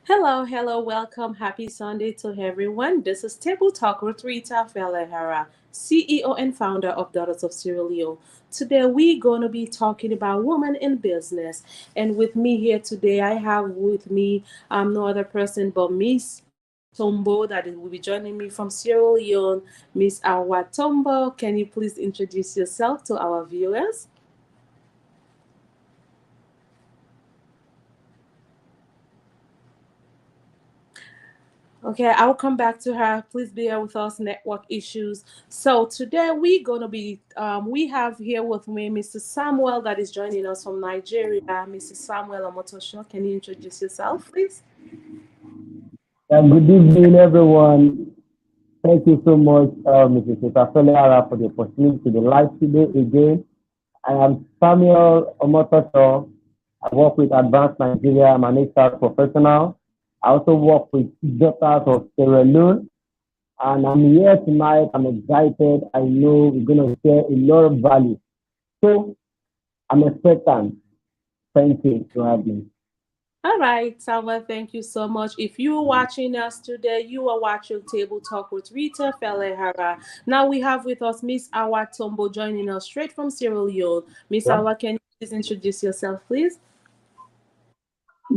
Hello, hello, welcome. Happy Sunday to everyone. This is Table Talk with Rita Felehara, CEO and founder of Daughters of Sierra Leone. Today, we're going to be talking about women in business. And with me here today, I have with me no other person but Miss Tombo will be joining me from Sierra Leone. Miss Hawa Tombo, can you please introduce yourself to our viewers? Okay, I'll come back to her. Please bear with us, network issues. So today we're gonna be we have here with me Mr. Samuel that is joining us from Nigeria. Mr. Samuel Omotosho, can you introduce yourself, please? Good evening, everyone. Thank you so much, Mrs. Itafeleara, for the opportunity to be live today again. I am Samuel Omotoso. I work with Advanced Nigeria. I'm an HR professional. I also work with Daughters of Sierra Leone. And I'm here tonight. I'm excited. I know we're going to share a lot of value. So I'm expectant. Thank you for having me. All right, Samuel, thank you so much. If you're watching us today, you are watching Table Talk with Rita Felehara. Now we have with us Miss Awa Tombo joining us straight from Sierra Leone. Miss Yeah. Awa, can you please introduce yourself, please?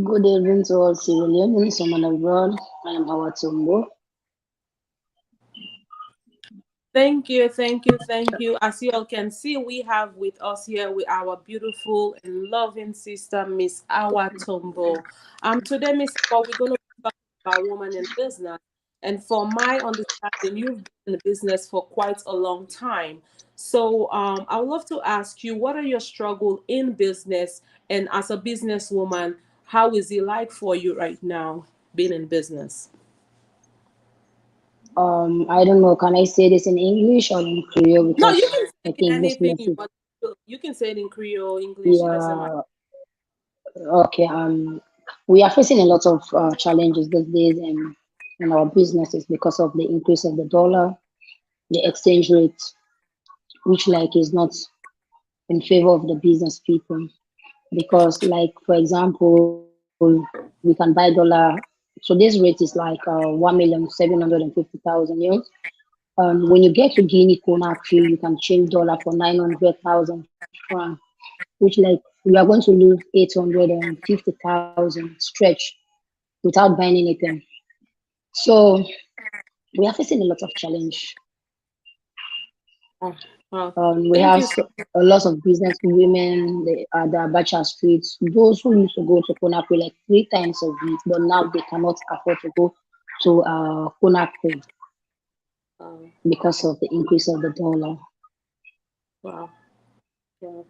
Good evening to all civilians, someone abroad. I am Hawa Tombo. Thank you, thank you, thank you. As you all can see, we have with us here with our beautiful and loving sister, Miss Awa Tombo. Today, Miss Awa, we're going to talk about women in business. And from my understanding, you've been in business for quite a long time. So, I would love to ask you, what are your struggle in business? And as a businesswoman, how is it like for you right now, being in business? I don't know, can I say this in English or in Creole? No, Because you can I say it think this anything you message, want. You can say it in Creole, English. It doesn't matter. yeah, okay. We are facing a lot of challenges these days in our businesses because of the increase of the dollar, the exchange rate, which like is not in favor of the business people. Because like for example, we can buy dollar. So this rate is like 1,750,000 euros. When you get to Guinea Conakry, you can change dollar for 900,000 franc, which like we are going to lose 850,000 stretch without buying anything. So we are facing a lot of challenge. Oh, well, We thank have you so a lot of business women at the Abacha streets. Those who used to go to Conakry like 3 times a week, but now they cannot afford to go to Conakry much. because of the increase of the dollar. Wow. Wow.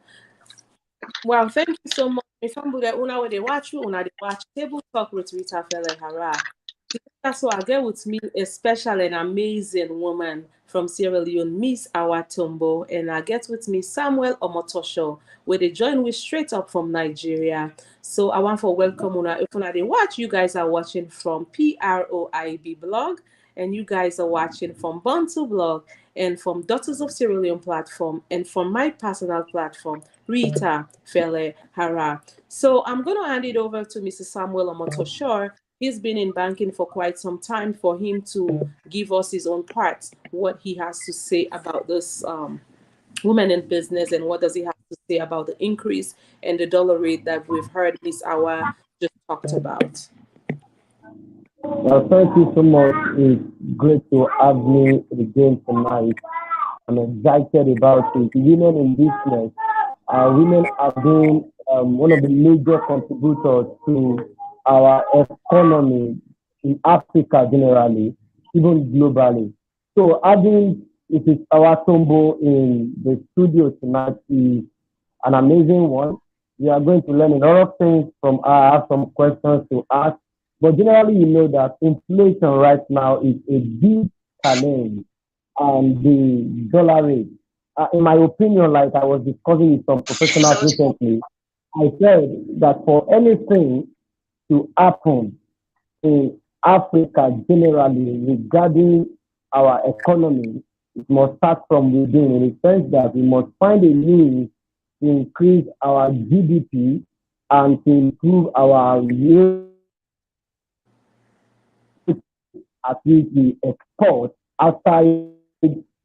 Well, thank you so much. If I'm good at una where they watch you, una they watch Table Talk with Rita Hara. That's why I get with me a special and amazing woman from Sierra Leone, Miss Awa Tombo, and I get with me Samuel Omotosho, where they join me straight up from Nigeria. So I want for welcome una. If una they watch, you guys are watching from PROIB blog, and you guys are watching from Bantu blog, and from Daughters of Sierra Leone platform, and from my personal platform, Rita Fele Hara. So I'm gonna hand it over to Mr. Samuel Omotosho. He's been in banking for quite some time for him to give us his own part, what he has to say about this women in business and what does he have to say about the increase and the dollar rate that we've heard Miss Awa just talked about. Well, thank you so much. It's great to have me again tonight. I'm excited about it. Women in business, women have been one of the major contributors to our economy in Africa generally, even globally. So having it is our Tombo in the studio tonight is an amazing one. We are going to learn a lot of things from her. I have some questions to ask. But generally, you know that inflation right now is a big challenge and the dollar rate. In my opinion, like I was discussing with some professionals recently, I said that for anything to happen in Africa generally regarding our economy, it must start from within in the sense that we must find a means to increase our GDP and to improve our real at which we export outside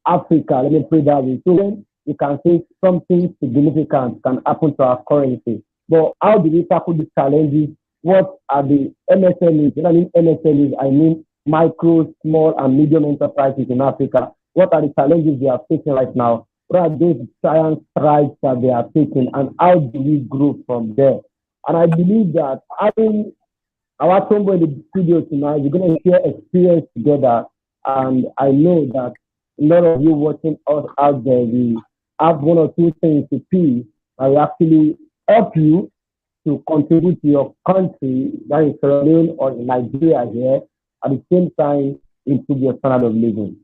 Africa. Let me put it that way. So when you can say something significant can happen to our currency. But how do we tackle these challenges? What are the MSMEs? When I mean MSMEs, I mean micro, small, and medium enterprises in Africa. What are the challenges they are facing right now? What are those giant strides that they are taking, and how do we grow from there? And I believe that having our Tombo in the studio tonight, we're going to share experience together. And I know that a lot of you watching us out there, we have one or two things to see that will actually help you to contribute to your country, that is Sierra Leone or in Nigeria here, at the same time improve your standard of living.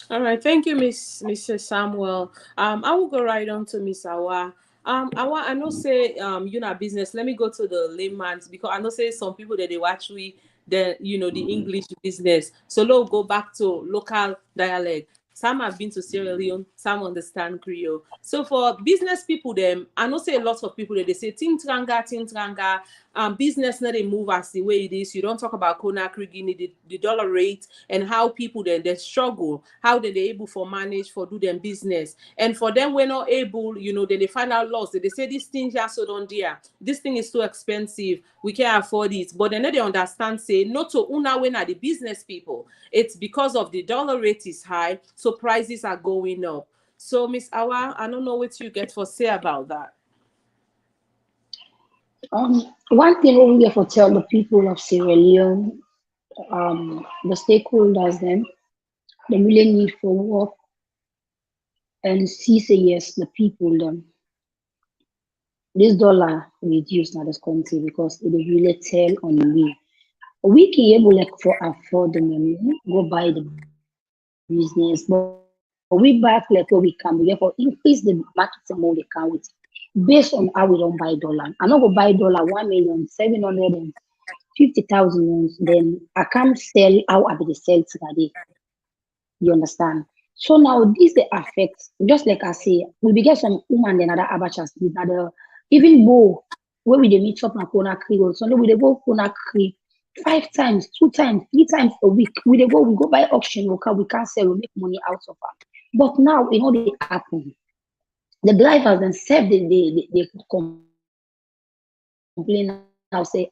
All right, thank you, Mr. Samuel. I will go right on to Miss Hawa. I know say you know business. Let me go to the layman's because I know say some people that they watch the the English business. So let's go back to local dialect. Some have been to Sierra Leone, some understand Creole. So for business people, them I know say a lot of people that they say ting tranga, business not they move as the way it is. You don't talk about Conakry, Guinea, the dollar rate and how people then they struggle, how they able for manage for do them business. And for them, we're not able, then they find out loss. They say this thing just so don't dear. This thing is too expensive. We can't afford it. But then they understand, say, not to una when are the business people. It's because of the dollar rate is high, so prices are going up. So, Miss Awa, I don't know what you get for say about that. One thing we have to tell the people of Sierra Leone, the stakeholders, them, they really need for work and see say yes, the people them. This dollar reduce now this country because it will really tell on we can able like for afford the money, go buy the business, but we back like what we can, we therefore increase the market amount they can with based on how we don't buy dollar. I'm not gonna buy dollar 1,750,000, then I can't sell how I be the sell today. You understand? So now this the affect, just like I say, we be get some woman and other abachas, another even more where we dey meet up na Conakry or so we dey go Conakry 5 times, 2 times, 3 times a week. We dey go, we go buy auction, we can't sell, we make money out of it. But now they happen. The drivers themselves they complain now say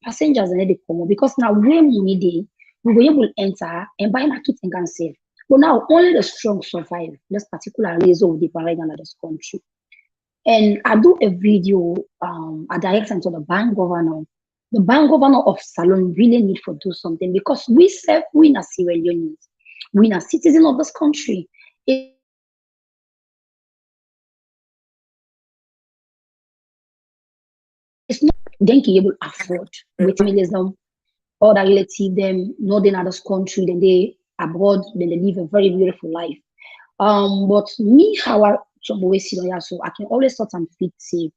passengers and they come because now when money day we were able to enter and buy my two things and sell. But now only the strong survive. This particular reason of the parade in this country. And I do a video, I direct them to the bank governor. The bank governor of Salon really need to do something because we are Sierra Leoneans. We are citizens of this country. It's not then can able afford with millism or the relative them, not in other country, then they abroad, then they live a very beautiful life. But me, how I so I can always sort and fit say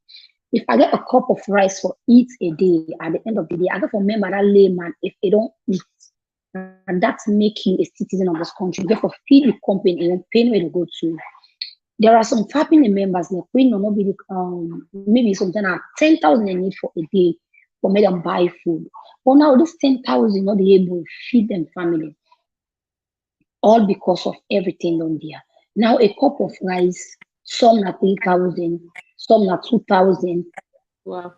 if I get a cup of rice for eat a day, at the end of the day, I got to remember that layman if they don't eat, and that's make you a citizen of this country. Therefore, feed the company and pay where to go to. There are some family members like we know nobody maybe something like 10,000 they need for a day for me them buy food. But now this 10,000 not be able to feed them family. All because of everything on there. Now a cup of rice, some at 3,000, some at 2,000. Wow.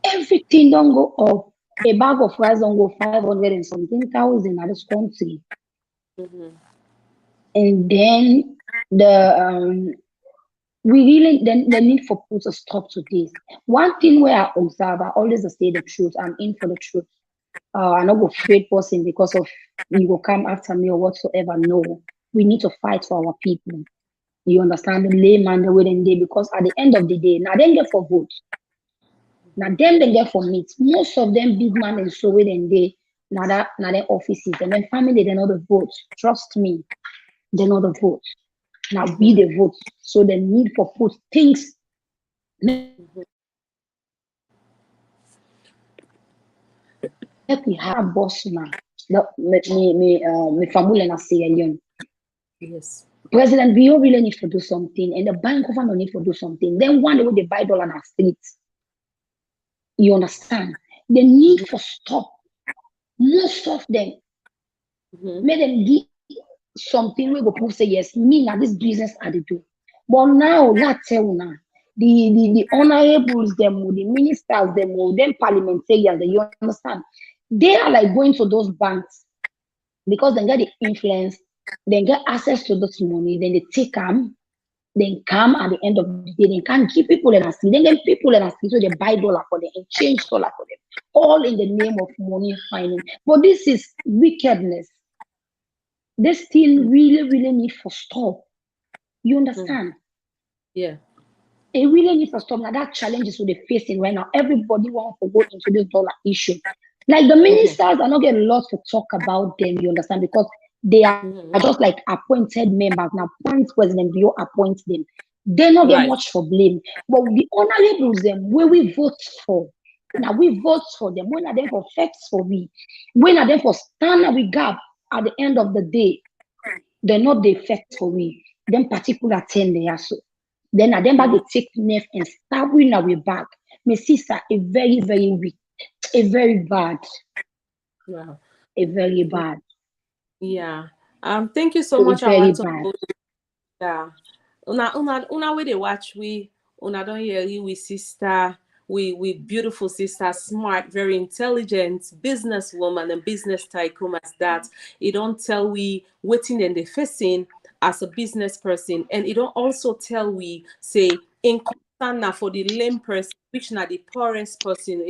Everything don't go up. A bag of rice don't go 500 and something thousand at this country. And then the we really then the need for put a stop to this. One thing where I observe, I always say the truth. I'm in for the truth. I'm not go afraid person because of you will come after me or whatsoever. No, we need to fight for our people. You understand the layman the way they because at the end of the day, now they get for vote. Now them they get for meat. Most of them big man and so when they now their offices and then family they know the vote. Trust me, they know the vote. Now we the vote. So the need for put things. Let me have a boss now. Me family na Sierra Leone. Yes. President Bio really need to do something, and the bank government need to do something. Then one day when they buy dollar on the street, you understand? The need for stop. Most of them, Make them give something we go prove say yes, me now this business I dey do. But now, let's tell now, the honorables, them, the ministers, them parliamentarians, you understand? They are like going to those banks because they get the influence, they get access to this money, then they take them, then come at the end of the day, they can give people in a city, then get people in a city, so they buy dollar for them and change dollar for them, all in the name of money finding. But this is wickedness. They still really need for stop. You understand? Yeah. They really need to stop. Now that challenge is what they're facing right now. Everybody wants to go into this dollar issue. Like the ministers are not getting a lot to talk about them, you understand? Because they are just like appointed members. Now, once President Bio appoints them, they not get much for blame. But the honorables, them, where we vote for, now we vote for them. When are they for facts for we? When are they for stand and we gap at the end of the day? They're not the effect for we. Them particular 10 they are so. Then at them back they take knife and stab we now we back. My sister, a very weak, a very bad. Wow. A very bad. Yeah. Thank you so much, very Hawa. Yeah. Una way they watch una don't hear you we sister. We beautiful sister, smart, very intelligent businesswoman and business tycoon as that. It don't tell we waiting and the facing as a business person, and it don't also tell we say in concern for the lame person, which na the poorest person,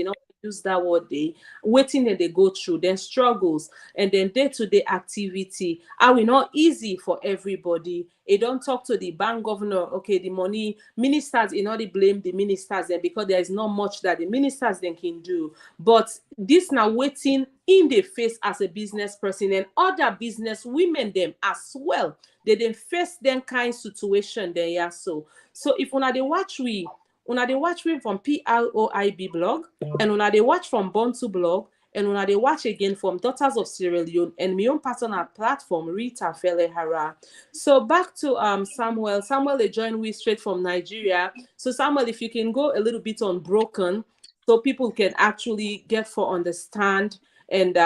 use that word they waiting and they go through then struggles and then day-to-day activity are we not easy for everybody. It don't talk to the bank governor, okay, the money ministers, they blame the ministers then because there is not much that the ministers then can do. But this now waiting in the face as a business person and other business women them as well, they then face them kind situation then. Yeah, so if they watch we from PROIB blog, and they watch from Bontu blog, and they watch again from Daughters of Sierra Leone and my own personal platform, Rita Fele Hara. So back to Samuel. Samuel, they joined we straight from Nigeria. So Samuel, if you can go a little bit on broken, so people can actually get for understand and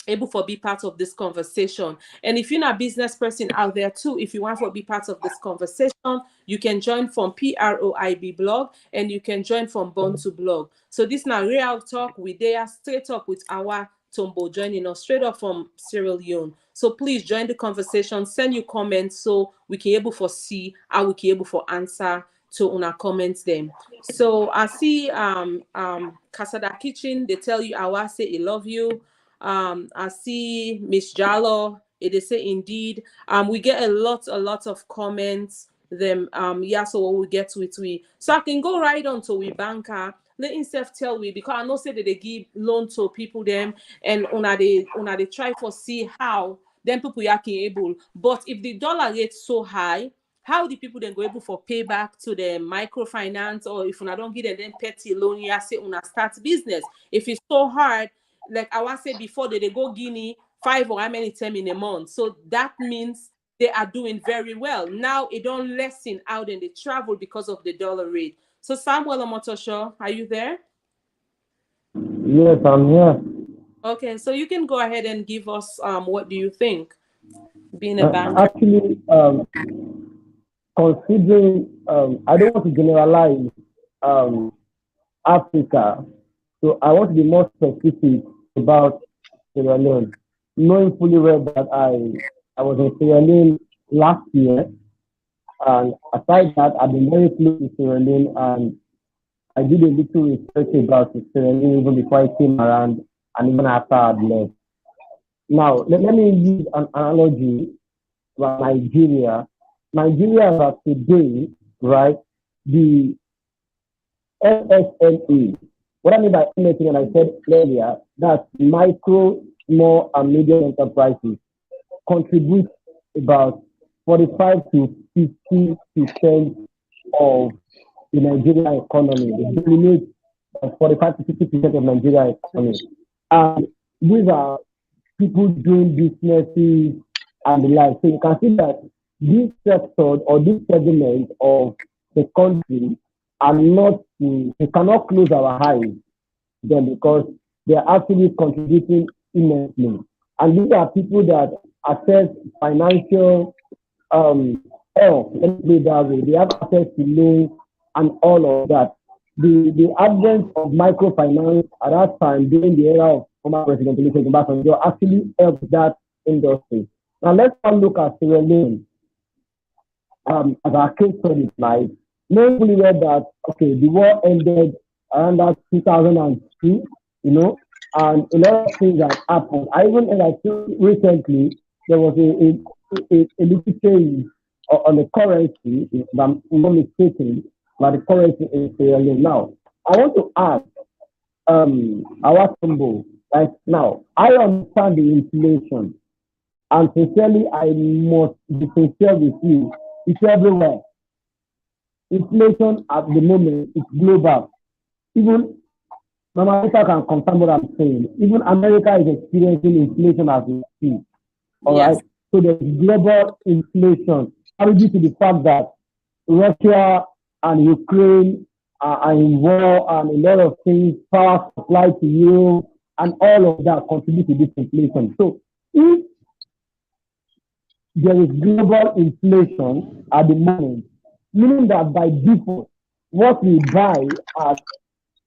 able for be part of this conversation. And if you're not a business person out there too, if you want to be part of this conversation, you can join from PROIB blog and you can join from Bontu blog. So this now real talk, we there straight up with our Tombo joining us straight up from Sierra Leone. So please join the conversation, send your comments so we can able for see how we can able for answer to una comments them. So I see Kasada Kitchen, they tell you I say I love you. I see Miss Jallo, they say indeed. We get a lot of comments. Them yeah, so we get to it so I can go right on to we banker. Let himself tell we because I know say that they give loan to people them and they try for see how them people are able. But if the dollar rate so high, how the people then go able for payback to the microfinance, or if una don't give them petty loan, you say una start business. If it's so hard, like I was said before, they go Guinea 5 or how many times in a month. So that means they are doing very well. Now it don't lessen out and they travel because of the dollar rate. So Samuel Omotosho, are you there? Yes, I'm here. Okay, so you can go ahead and give us what do you think? Being a banker. Actually, considering I don't want to generalize Africa, so I want to be more specific about Sierra Leone, knowing fully well that I was in Sierra Leone last year, and aside that, I've been very close to Sierra Leone, and I did a little research about Sierra Leone even before I came around, and even after I'd left. Now, let me use an analogy about Nigeria. Nigeria today, right? The MSME. What I mean by MSME, and I said earlier, that's micro, small, and medium enterprises, contribute about 45 to 50% of the Nigerian economy. They dominate 45 to 50% of Nigerian economy. And these are people doing businesses and the like. So you can see that this sector or this segment of the country are not, we cannot close our eyes them because they are actually contributing immensely. And these are people that access financial health, let's put it that way. They have access to loans and all of that. The advent of microfinance at that time during the era of former President Olusegun Obasanjo actually helped that industry. Now let's now look at Sierra Leone as our case study slide. Knowing fully well that okay, the war ended around that 2002, you know, and a lot of things have happened. I even and I think recently there was a little change on the currency, if I'm not mistaken, but the currency in Sierra Leone. Now, I want to ask our Tombo, like now, I understand the inflation, and sincerely, I must be sincere with you. It's everywhere. Inflation at the moment is global. Even America can confirm what I'm saying. Even America is experiencing inflation as we speak. All Yes. right. So there's global inflation, due to the fact that Russia and Ukraine are in war and a lot of things, power supply to Europe, and all of that contribute to this inflation. So if there is global inflation at the moment, meaning that by default, what we buy at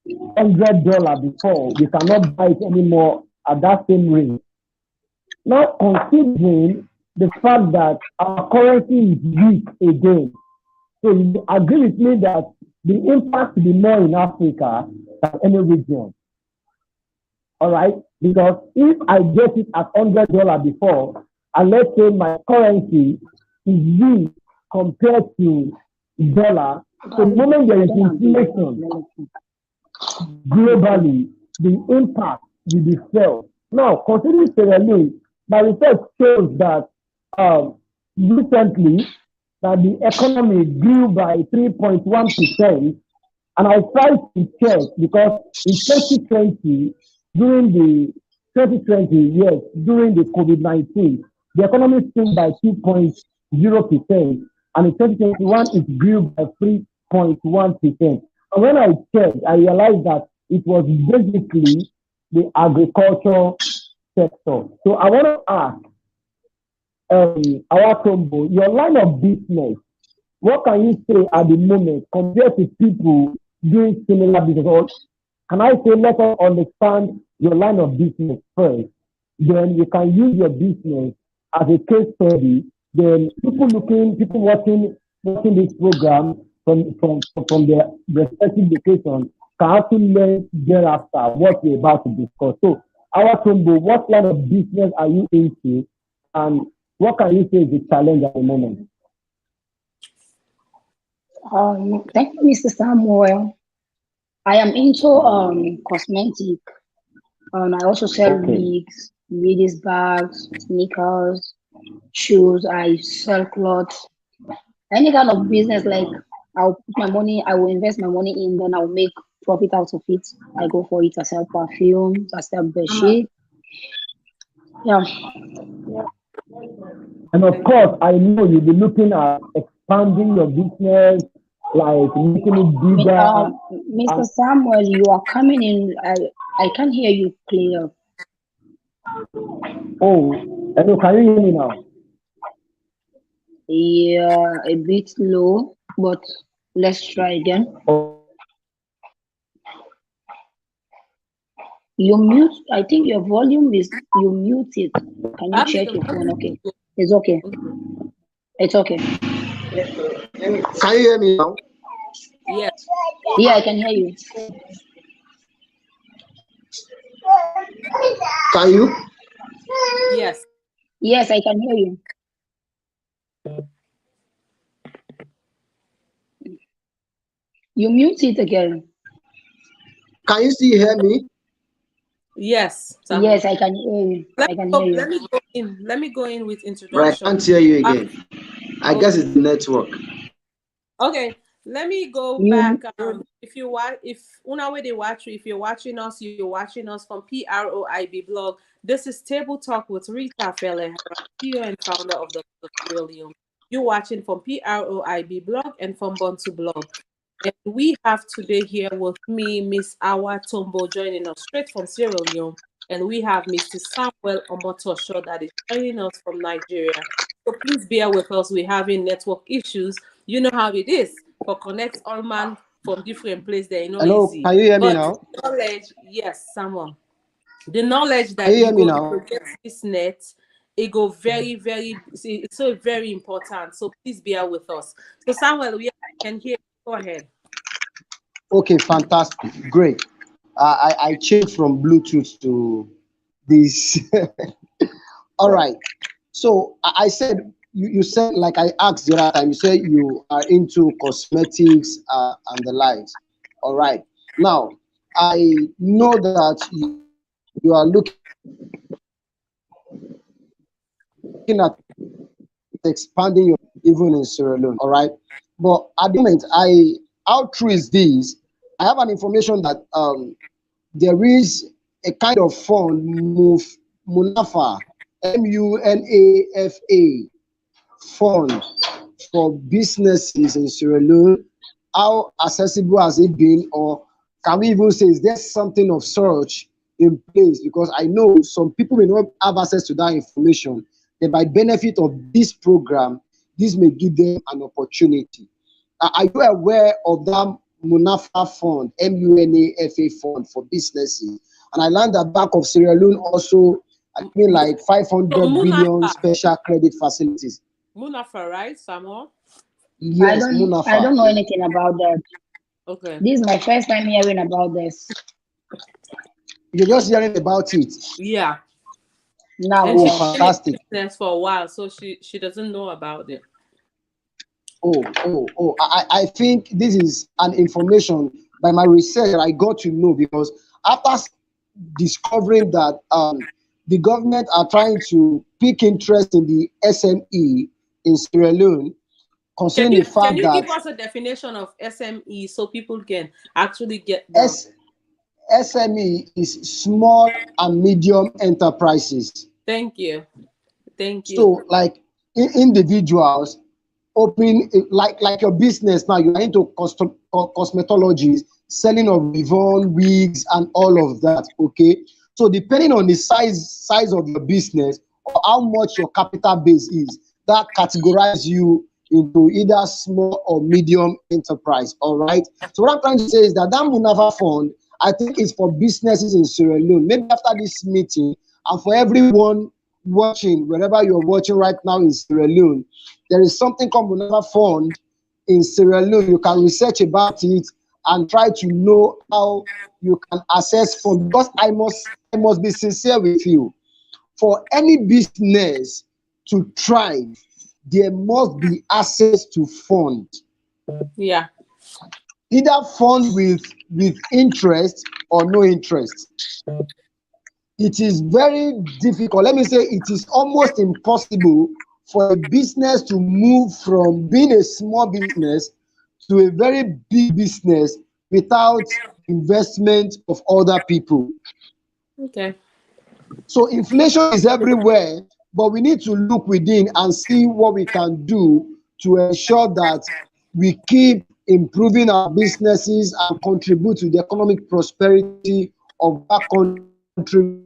$100 before, we cannot buy it anymore at that same rate. Now, considering the fact that our currency is weak again, so you agree with me that the impact will be more in Africa than any region. All right? Because if I get it at $100 before, and let's say my currency is weak compared to dollar, so the moment there is inflation globally, the impact will be felt. Now, considering Sierra Leone, my research shows that recently that the economy grew by 3.1%, and I tried to check because in 2020, during the 2020 years, during the COVID-19, the economy grew by 2.0%, and in 2021 it grew by 3.1%. And when I checked, I realized that it was basically the agriculture sector. So I want to ask our Tombo, your line of business, what can you say at the moment compared to people doing similar business? Or can I say, let us understand your line of business first, then you can use your business as a case study. Then people watching this program from their respective locations can actually learn thereafter what we're about to discuss. So, our Tombo, what line of business are you into, and what can you say is the challenge at the moment? Thank you, Mr. Samuel. I am into cosmetic. I also sell wigs, ladies' bags, sneakers, shoes. I sell clothes. Any kind of business, like I'll put my money, I will invest my money in, then I'll make profit out of it. I go for it. I sell perfumes, I sell bedsheet. Yeah. And of course, I know you'll be looking at expanding your business, like making it bigger. Mr. Samuel, you are coming in. I can't hear you clear. Oh, hello, can you hear me now? Yeah, a bit low, but let's try again. You mute. I think your volume is you muted. Can you check your phone? Okay, it's okay. It's okay. Can you hear me now? Yes. Yeah, I can hear you. Can you? Yes. Yes, I can hear you. You mute it again. Can you still hear me? Yes. Samuel. Yes, I can hear you. I can hear you. Let me go in with introduction. Right, I can't hear you again. I guess it's the network. Okay, let me go back. If you're watching us from PROIB blog. This is Table Talk with Rita Fele, CEO and founder of the Sierra Leone. You're watching from PROIB blog and from Bantu blog. And we have today here with me Miss Hawa Tombo joining us straight from Sierra Leone. and we have Mr. Samuel Omotosho that is joining us from Nigeria. So please bear with us. We're having network issues. You know how it is for Connect All Man from different places. They're not Hello, easy. can you hear me But now? knowledge, yes, Samuel. The knowledge Can that you you hear me go now? to get this net, it go very, very, it's so very important. So please bear with us. So Samuel, we can hear. Go ahead. Okay, fantastic, great. I changed from Bluetooth to this. All right. So I said you said like I asked the other time. You said you are into cosmetics and the likes. All right. Now I know that you are looking at expanding your even in Sierra Leone. All right. But at the moment, how true is this? I have an information that there is a kind of fund, Munafa, MUNAFA fund for businesses in Sierra Leone. How accessible has it been, or can we even say is there something of such in place? Because I know some people may not have access to that information. That by benefit of this program, this may give them an opportunity. Are you aware of that Munafa fund, MUNAFA fund for businesses? And I learned that back of Sierra Leone also, I mean, like 500 billion Munafa, special credit facilities. Munafa, right, Samuel? Yes, I Munafa. don't know anything about that. Okay. This is my first time hearing about this. You're just hearing about it. Yeah. Now, And Oh, she's been in fantastic. business for a while, so she doesn't know about it. Oh. I think this is an information by my research that I got to know because after discovering that the government are trying to pick interest in the SME in Sierra Leone, Can considering you the can fact you that give us a definition of SME so people can actually get the S- SME is small and medium enterprises. thank you. Thank you. So, like individuals open like your business now, you are into cosmetologies, selling of Revon wigs and all of that. Okay, so depending on the size of your business or how much your capital base is, that categorize you into either small or medium enterprise. All right. So what I'm trying to say is that Munafa fund, I think, is for businesses in Sierra Leone. Maybe after this meeting, and for everyone watching, wherever you're watching right now in Sierra Leone, there is something called Munafa Fund in Sierra Leone. You can research about it and try to know how you can access funds. Because I must be sincere with you. For any business to thrive, there must be access to fund. Yeah. Either fund with interest or no interest. It is very difficult. Let me say it is almost impossible for a business to move from being a small business to a very big business without investment of other people. Okay. So inflation is everywhere, but we need to look within and see what we can do to ensure that we keep improving our businesses and contribute to the economic prosperity of our country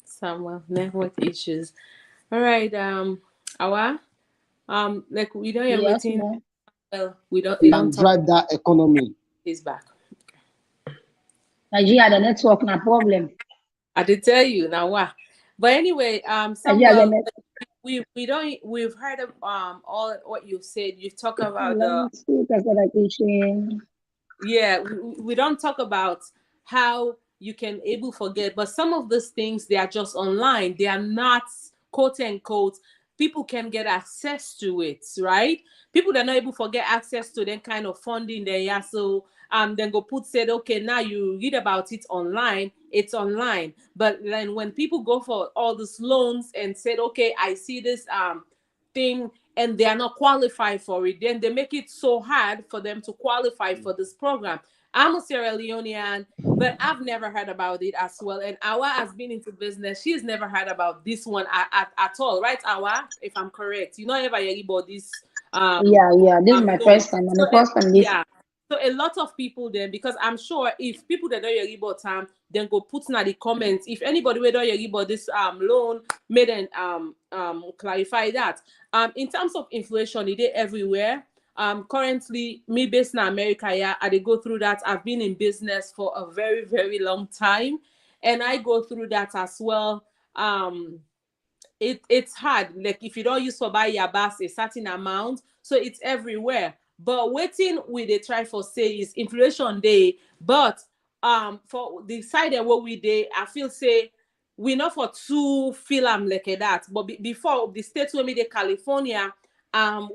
Samuel, network issues. All right, Awa, like we don't have yes, waiting. no. Well, we don't and talk. drive that economy. He's back. Nigeria, the network, no problem. I did tell you now. What? But anyway, Nigeria, the Samuel, net. we've heard of all what you've said. You've talked about Let the me see. That's what I teaching. yeah. We don't talk about how you can able forget, but some of these things they are just online. They are not quote unquote. People can get access to it, right? People that are not able to get access to that kind of funding there, yeah. So then go put said, okay, now you read about it online, it's online. But then when people go for all these loans and said, okay, I see this thing and they are not qualified for it, then they make it so hard for them to qualify for this program. I'm a Sierra Leonean, but I've never heard about it as well. And Awa has been into business. She's never heard about this one at all, right, Awa? If I'm correct, you know ever hear about this Yeah. This is my Loan. first time. I'm So the first time this. yeah, so a lot of people then, because I'm sure if people that know your about time, then go put in the comments. If anybody whether you about this loan, made and clarify that. In terms of inflation, it is everywhere. Currently, me based in America, yeah, I dey go through that. I've been in business for a very, very long time, and I go through that as well. It's hard. Like if you don't use for buy your bus a certain amount, so it's everywhere. But waiting with they try for say is inflation day. But for the side of what we day, I feel say we not for two film like that. But before the states when we the California,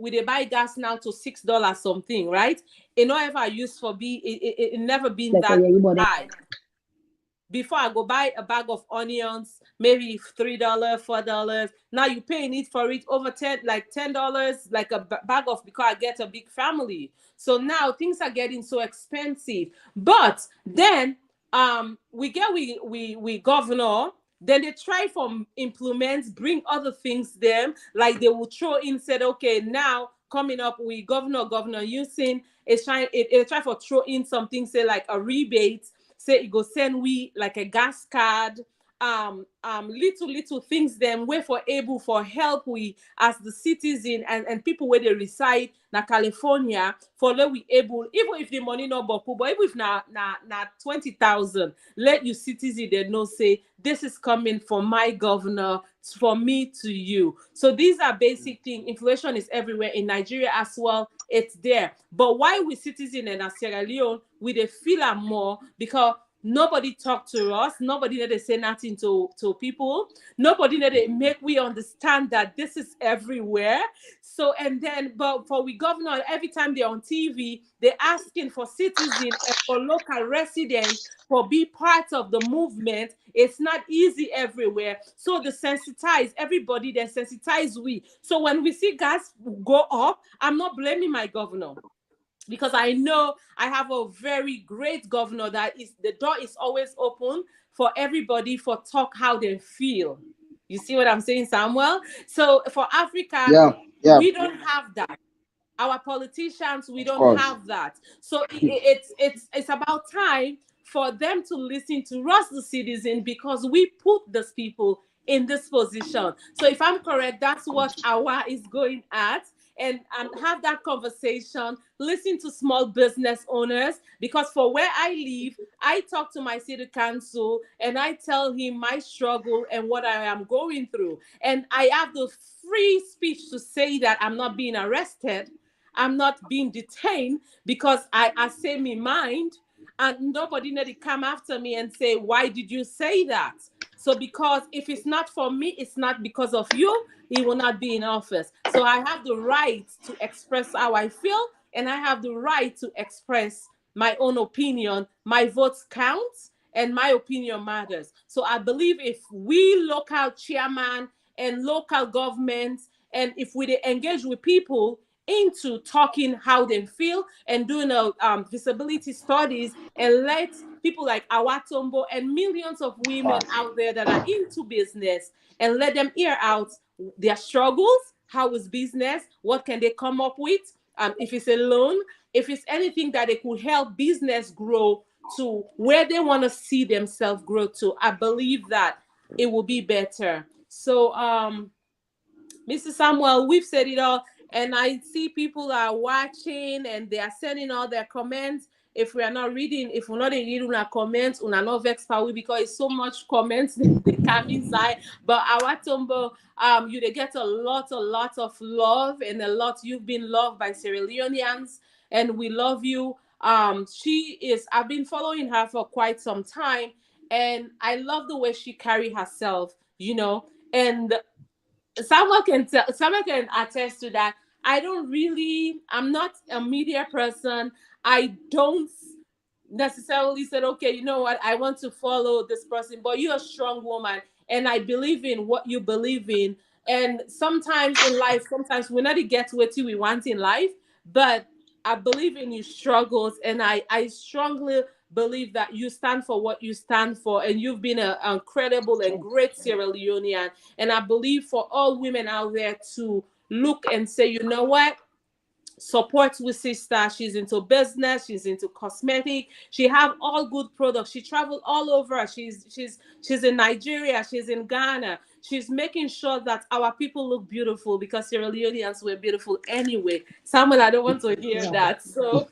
we they buy gas now to $6 something, right? It not ever used for be it never been Like that yeah, you bought it. high. Before I go buy a bag of onions, maybe $3, $4. Now you paying it for it over $10, like a bag of because I get a big family. So now things are getting so expensive. But then we governor. Then they try from implement, bring other things them, like they will throw in, said, okay, now coming up, we governor using it try for throw in something, say like a rebate, say it go send we like a gas card, little things them way for able for help we as the citizen and people where they reside na California for let we able even if the money not boku, but even if na 20,000, let you citizen they know say this is coming from my governor for me to you. So these are basic things. Inflation is everywhere in Nigeria as well. It's there. But why we citizen in Sierra Leone we they feel am more because nobody talk to us. Nobody that they say nothing to people. Nobody that they make we understand that this is everywhere. So and then, but for we governor, every time they're on TV, they're asking for citizens and for local residents for be part of the movement. It's not easy everywhere. So the sensitize everybody. They sensitize we. So when we see gas go up, I'm not blaming my governor, because I know I have a very great governor that is the door is always open for everybody for talk how they feel. You see what I'm saying, Samuel? So for Africa, Yeah, we don't have that. Our politicians, we of don't course. have that. So it's about time for them to listen to us, the citizen, because we put these people in this position. So if I'm correct, that's what Hawa is going at. And have that conversation, listen to small business owners, because for where I live, I talk to my city council and I tell him my struggle and what I am going through. And I have the free speech to say that I'm not being arrested, I'm not being detained, because I say me mind, and nobody need to come after me and say, why did you say that? So because if it's not for me, it's not because of you, he will not be in office. So I have the right to express how I feel, and I have the right to express my own opinion. My votes count, and my opinion matters. So I believe if we local chairman and local governments, and if we engage with people into talking how they feel and doing visibility studies, and let people like Hawa, Tombo, and millions of women out there that are into business, and let them hear out their struggles, how is business, what can they come up with, if it's a loan, if it's anything that they could help business grow to where they want to see themselves grow to. I believe that it will be better. So Mr. Samuel, we've said it all, and I see people are watching and they are sending all their comments. If we are not reading, if we're not reading our comments, we are not vexed for we, because it's so much comments they come inside. But our Tombo, you they get a lot of love, and a lot you've been loved by Sierra Leoneans, and we love you. I've been following her for quite some time, and I love the way she carry herself, and someone can attest to that. I'm not a media person. I don't necessarily said, okay, you know what, I want to follow this person, but you're a strong woman, and I believe in what you believe in. And sometimes in life, sometimes we not get what we want in life, but I believe in your struggles, and I strongly believe that you stand for what you stand for, and you've been an incredible and great Sierra Leonean. And I believe for all women out there to look and say, you know what, support with sister. She's into business, she's into cosmetic, she have all good products, she traveled all over. She's in Nigeria, she's in Ghana. She's making sure that our people look beautiful, because Sierra Leoneans were beautiful anyway. Samuel, I don't want to hear Yeah. that. So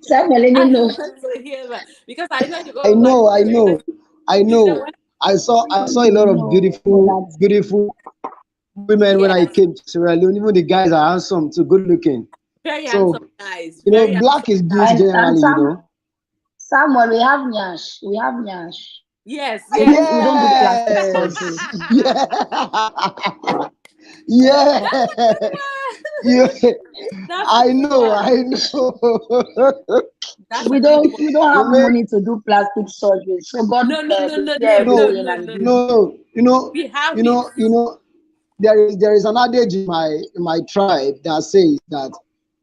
Samuel, let me I know. don't want to hear that, because I know you're I going like, know, I know, I you said know. what? I saw a lot of No, for beautiful, that. beautiful women when I Yes, came to Sierra Leone. Even the guys are handsome too, good looking. very handsome So, guys, very handsome black is beauty guys. And generally, Samuel, we have Nyash. We have Nyash. Yes, We yes. don't we don't do plastic Yes. surgery. Yeah. That's a Yeah. good one. Yeah. That's a I good know, one. I know. That's a We good don't one. we don't You have make money to do plastic surgery. So God No, no, no, no, prepare no, no, no, everything no, and no, give. no. no. We have it. There is an adage in my tribe that says that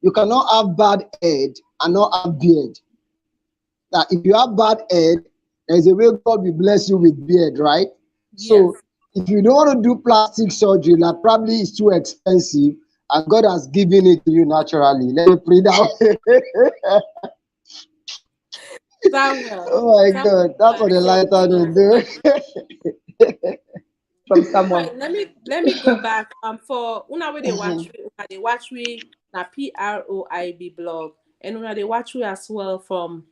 you cannot have bad head and not have beard. That if you have bad head, there's a way God will bless you with beard, right? Yes. So if you don't want to do plastic surgery, that probably is too expensive, and God has given it to you naturally. Let me pray that. Samuel. Oh my Samuel, God, you that's are what the so lighter good. will do. From All someone. right, let me go back. For una where they watch we na PROIB blog, and una they watch we as well from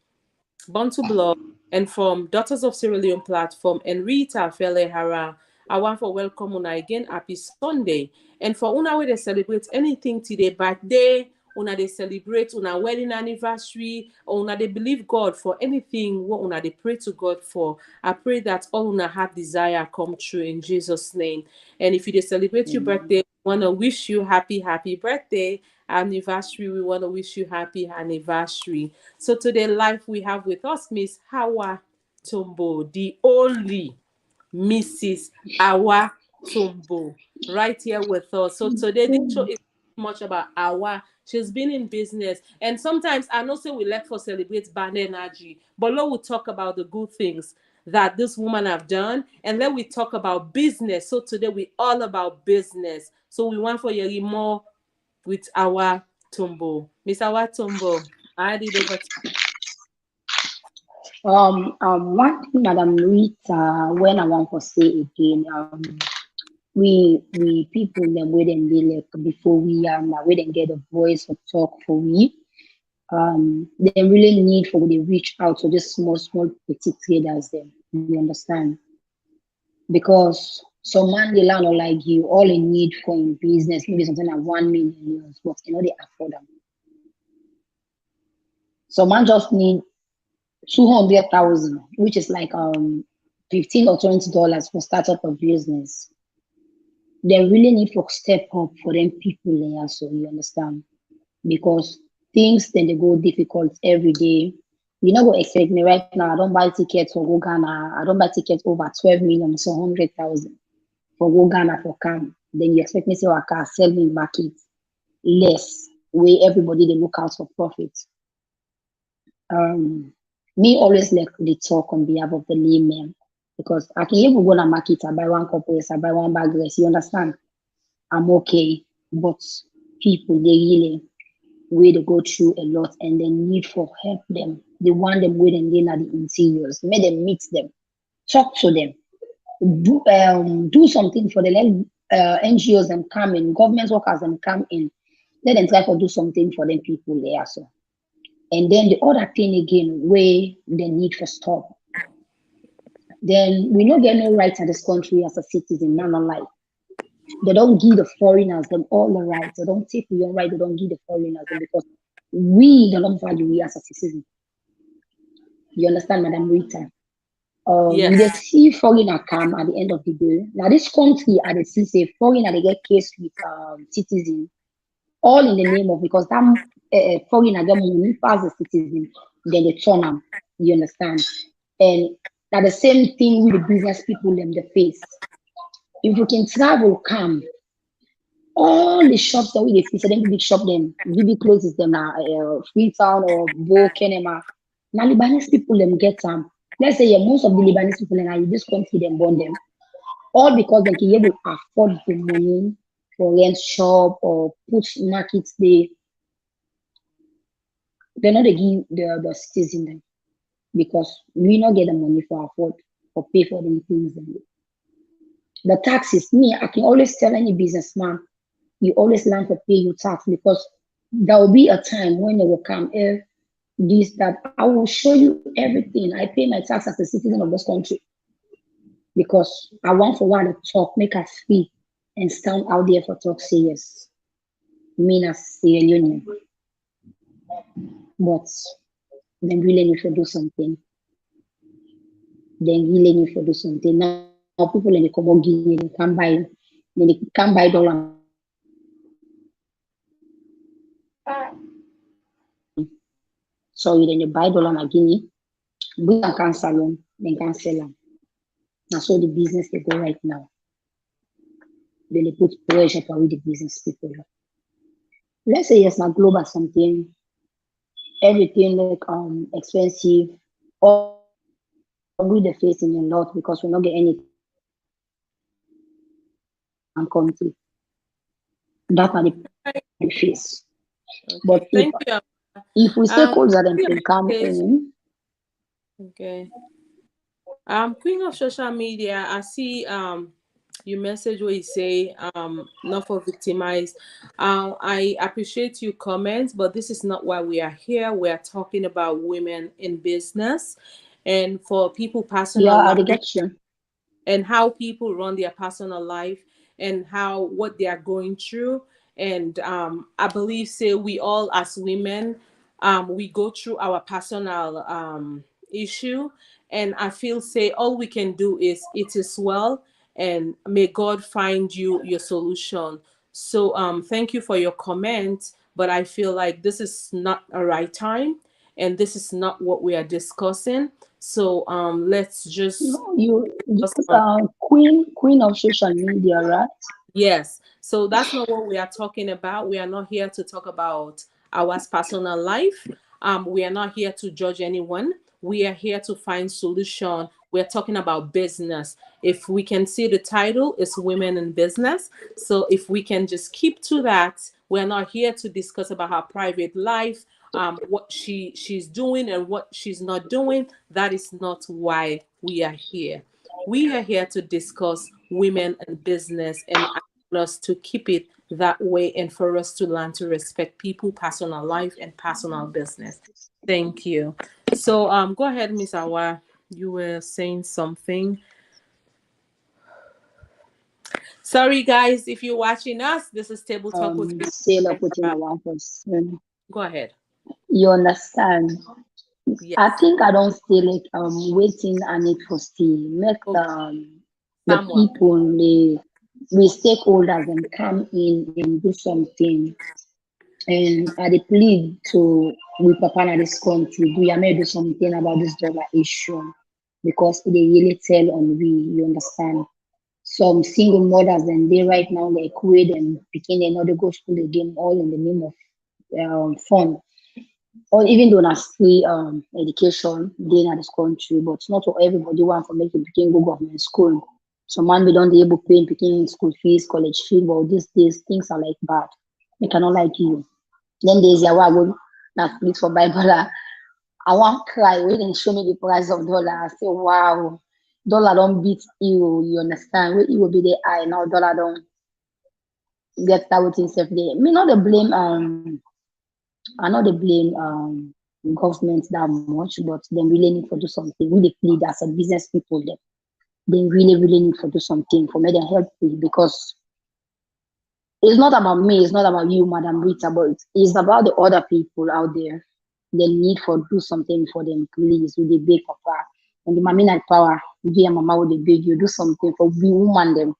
Bantu blog and from Daughters of Sierra Leone platform and Rita Fele Hara. I want for welcome una again. Happy Sunday. And for una where they celebrate anything today, birthday, una they celebrate una wedding anniversary, or una they believe God for anything what una they pray to God for. I pray that all una heart desire come true in Jesus' name. And if you they celebrate your birthday, we wanna wish you happy birthday. Anniversary, we wanna wish you happy anniversary. So today live we have with us Miss Hawa Tombo, the only Mrs. Hawa Tombo, right here with us. So today this show is much about Hawa. She's been in business, and sometimes I know say we like for celebrate bad energy, but let we talk about the good things that this woman have done, and then we talk about business. So today we all about business. So we want for you more with Hawa Tombo. Miss Hawa Tombo, I hand it over to One thing, Madam Rita, when I want to say again, we people them where them be like before we now where them get a voice or talk for we. They really need for they reach out to just small petite traders them. You understand? Because some man they learn like you, all they need for in business, maybe something like 1 million euros, but they afford them. Some man just need 200,000, which is like 15 or $20 for startup of business. They really need to step up for them people there, so you understand. Because things then they go difficult every day. You know what expect me right now. I don't buy tickets for go Ghana. I don't buy tickets over 12 million, so 100,000 for go Ghana for come. Then you expect me to say, I can sell me in market less, where everybody they look out for profit. Um, Me always like the talk on behalf of the layman because I can even go to market, I buy one cup of rice, I buy one bag of rice. You understand? I'm okay, but people they really where they go through a lot and they need for help them. They want them where they are the interiors. Make them meet them, talk to them, do something for the NGOs them come in, government workers them come in. Let them try to do something for them people there. So. And then the other thing again, where the need for stop. Then we don't get no rights in this country as a citizen, none alike. They don't give the foreigners them all the rights. They don't take your right, they don't give the foreigners them because we don't value we as a citizen. You understand, Madam Rita? We yes. just see foreigner come at the end of the day. Now this country at the see say foreigner they get case with citizen, all in the name of because that foreigner get money pass the citizen, then they turn them. You understand? And that the same thing with the business people them the face. If you can travel, come. All the shops that we see, so then big shop them, big closes them now, Freetown or Bo Kenema. Now Lebanese people them get them. Let's say most of the Lebanese people in this country them born them. All because they can able to afford the money for rent shop or put markets there, they're not they give the citizen them because we not get the money for afford or pay for them things. The taxes, me, I can always tell any businessman, you always learn to pay your tax because there will be a time when they will come, this, that, I will show you everything. I pay my tax as a citizen of this country because I want for one to talk, make us speak, and stand out there for talk, say yes. Me as a union. But then really need to do something. Then really need to do something. Now people in the Congo Guinea, they can buy dollar. So then you buy dollar in Guinea, we can cancel them, then cancel them. That's all the business they go right now. Then they put pressure for the business people. Let's say yes, now global something, everything like expensive, or we the facing a lot because we not get anything country. That are the face. Okay. But Thank you. if we stay closer, then Queen can come of Days- in. Okay. Queen of social media, I see you message where you say not for victimize. I appreciate your comments, but this is not why we are here. We are talking about women in business and for people personal Yeah, I life get you. and how people run their personal life and how what they are going through. And I believe say we all as women we go through our personal issue, and I feel say all we can do is it is well, and may God find you your solution. So thank you for your comment, but I feel like this is not a right time and this is not what we are discussing. So let's just No, you focus just on. queen of social media, right? Yes. So that's not what we are talking about. We are not here to talk about our personal life. We are not here to judge anyone. We are here to find solution. We're talking about business. If we can see the title, it's Women in Business. So if we can just keep to that, we're not here to discuss about her private life, what she's doing and what she's not doing. That is not why we are here. We are here to discuss women and business, and I want us to keep it that way and for us to learn to respect people, personal life, and personal business. Thank you. So go ahead, Miss Awa. You were saying something. Sorry guys, if you're watching us, this is Table Talk with Sale of putting a one person. Go ahead. You understand? Yes. I think I don't stay like waiting and it for stay. Make Okay. the Samuel. people we stakeholders and come in and do something. And I dey plead to we papa in this country, we are may do something about this dollar issue because they really tell on we, you understand. Some single mothers and they right now they quit and begin another go school again, all in the name of fun. Or even though that's free education in this country, but not for everybody want to make it begin go government school. Some man we don't be able to pay picking school fees, college fee, but these days things are like bad. They cannot like you. Then there's a wagon that speaks for Bible. I want cry when they show me the price of dollar. I say, wow, dollar don't beat euro. You understand? Where euro be the high now, dollar don't get that with himself there. Me not the blame I know they blame government that much, but they really need to do something. Really plead as a business people they really need to do something for me to help me because it's not about me, it's not about you, Madam Rita, but it's about the other people out there. They need for do something for them, please, with the big papa. And the mommy not power, dear mama with the big, you do something for we woman them.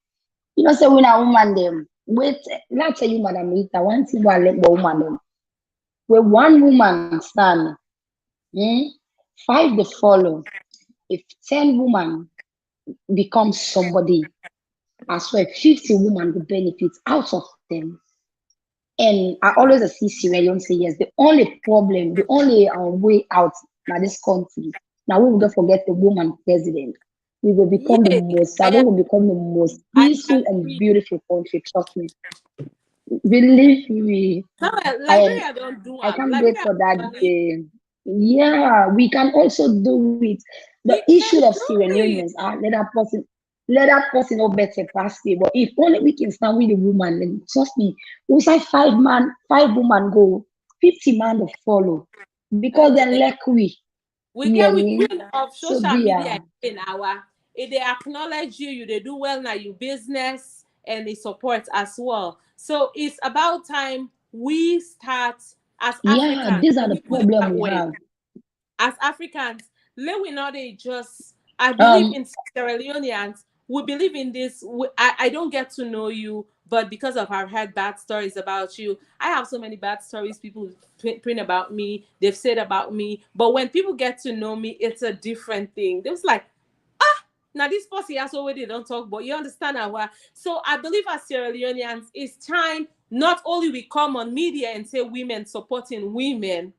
You know, say when a woman them, wait, let's tell you, Madam Rita, one thing about let the woman them. Where one woman stand, 5 they follow. If 10 women become somebody, I swear 50 women will benefit out of them. And I always see Sierra Leone say yes. The only problem, the only way out now this country. Now we will not forget the woman president. we will become the Yeah, most, I, Salon will become the most I peaceful and agree. beautiful country. Trust me. Believe me. No, I Liberia don't do I am. can't wait Liberia for that actually, day. Yeah, we can also do it. The we issue can of do Sierra it. Leoneans are let that person not better pass it. But if only we can stand with the woman, then trust me, we'll say 5 man, 5 woman go, 50 man to follow. Because then Okay. like we, We yeah, get with me. queen of So social media dear, in our if they acknowledge you, they do well now you business and they support as well. So it's about time we start as yeah, Africans. these are Let the me put it problem that we way. have. As Africans, let we not just I believe Um, in Sierra Leoneans, we believe in this. I don't get to know you, but because of I've heard bad stories about you, I have so many bad stories people print about me, they've said about me. But when people get to know me, it's a different thing. They was like, now this person has already don't talk, but you understand our so I believe as Sierra Leoneans, it's time not only we come on media and say women supporting women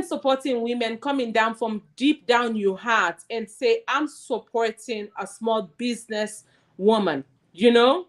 supporting women coming down from deep down your heart and say I'm supporting a small business woman, you know.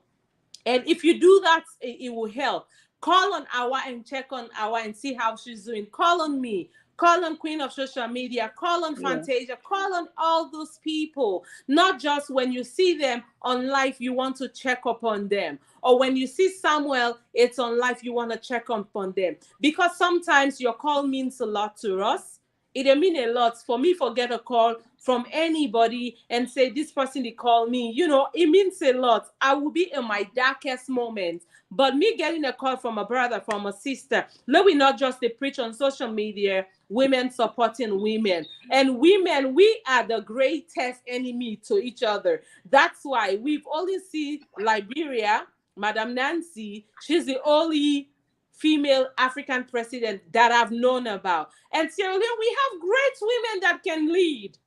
And if you do that, it will help. Call on Awa and check on Awa and see how she's doing. Call on me. Call on Queen of Social Media. Call on yeah. Fantasia. Call on all those people. Not just when you see them on live, you want to check up on them. Or when you see Samuel, it's on live, you want to check up on them. Because sometimes your call means a lot to us. It may mean a lot for me forget a call from anybody and say this person they call me, it means a lot. I will be in my darkest moment, but me getting a call from a brother, from a sister, let we not just they preach on social media women supporting women, and women, we are the greatest enemy to each other. That's why we've only seen Liberia, Madam Nancy, she's the only female African president that I've known about. And Sierra Leone, we have great women that can lead.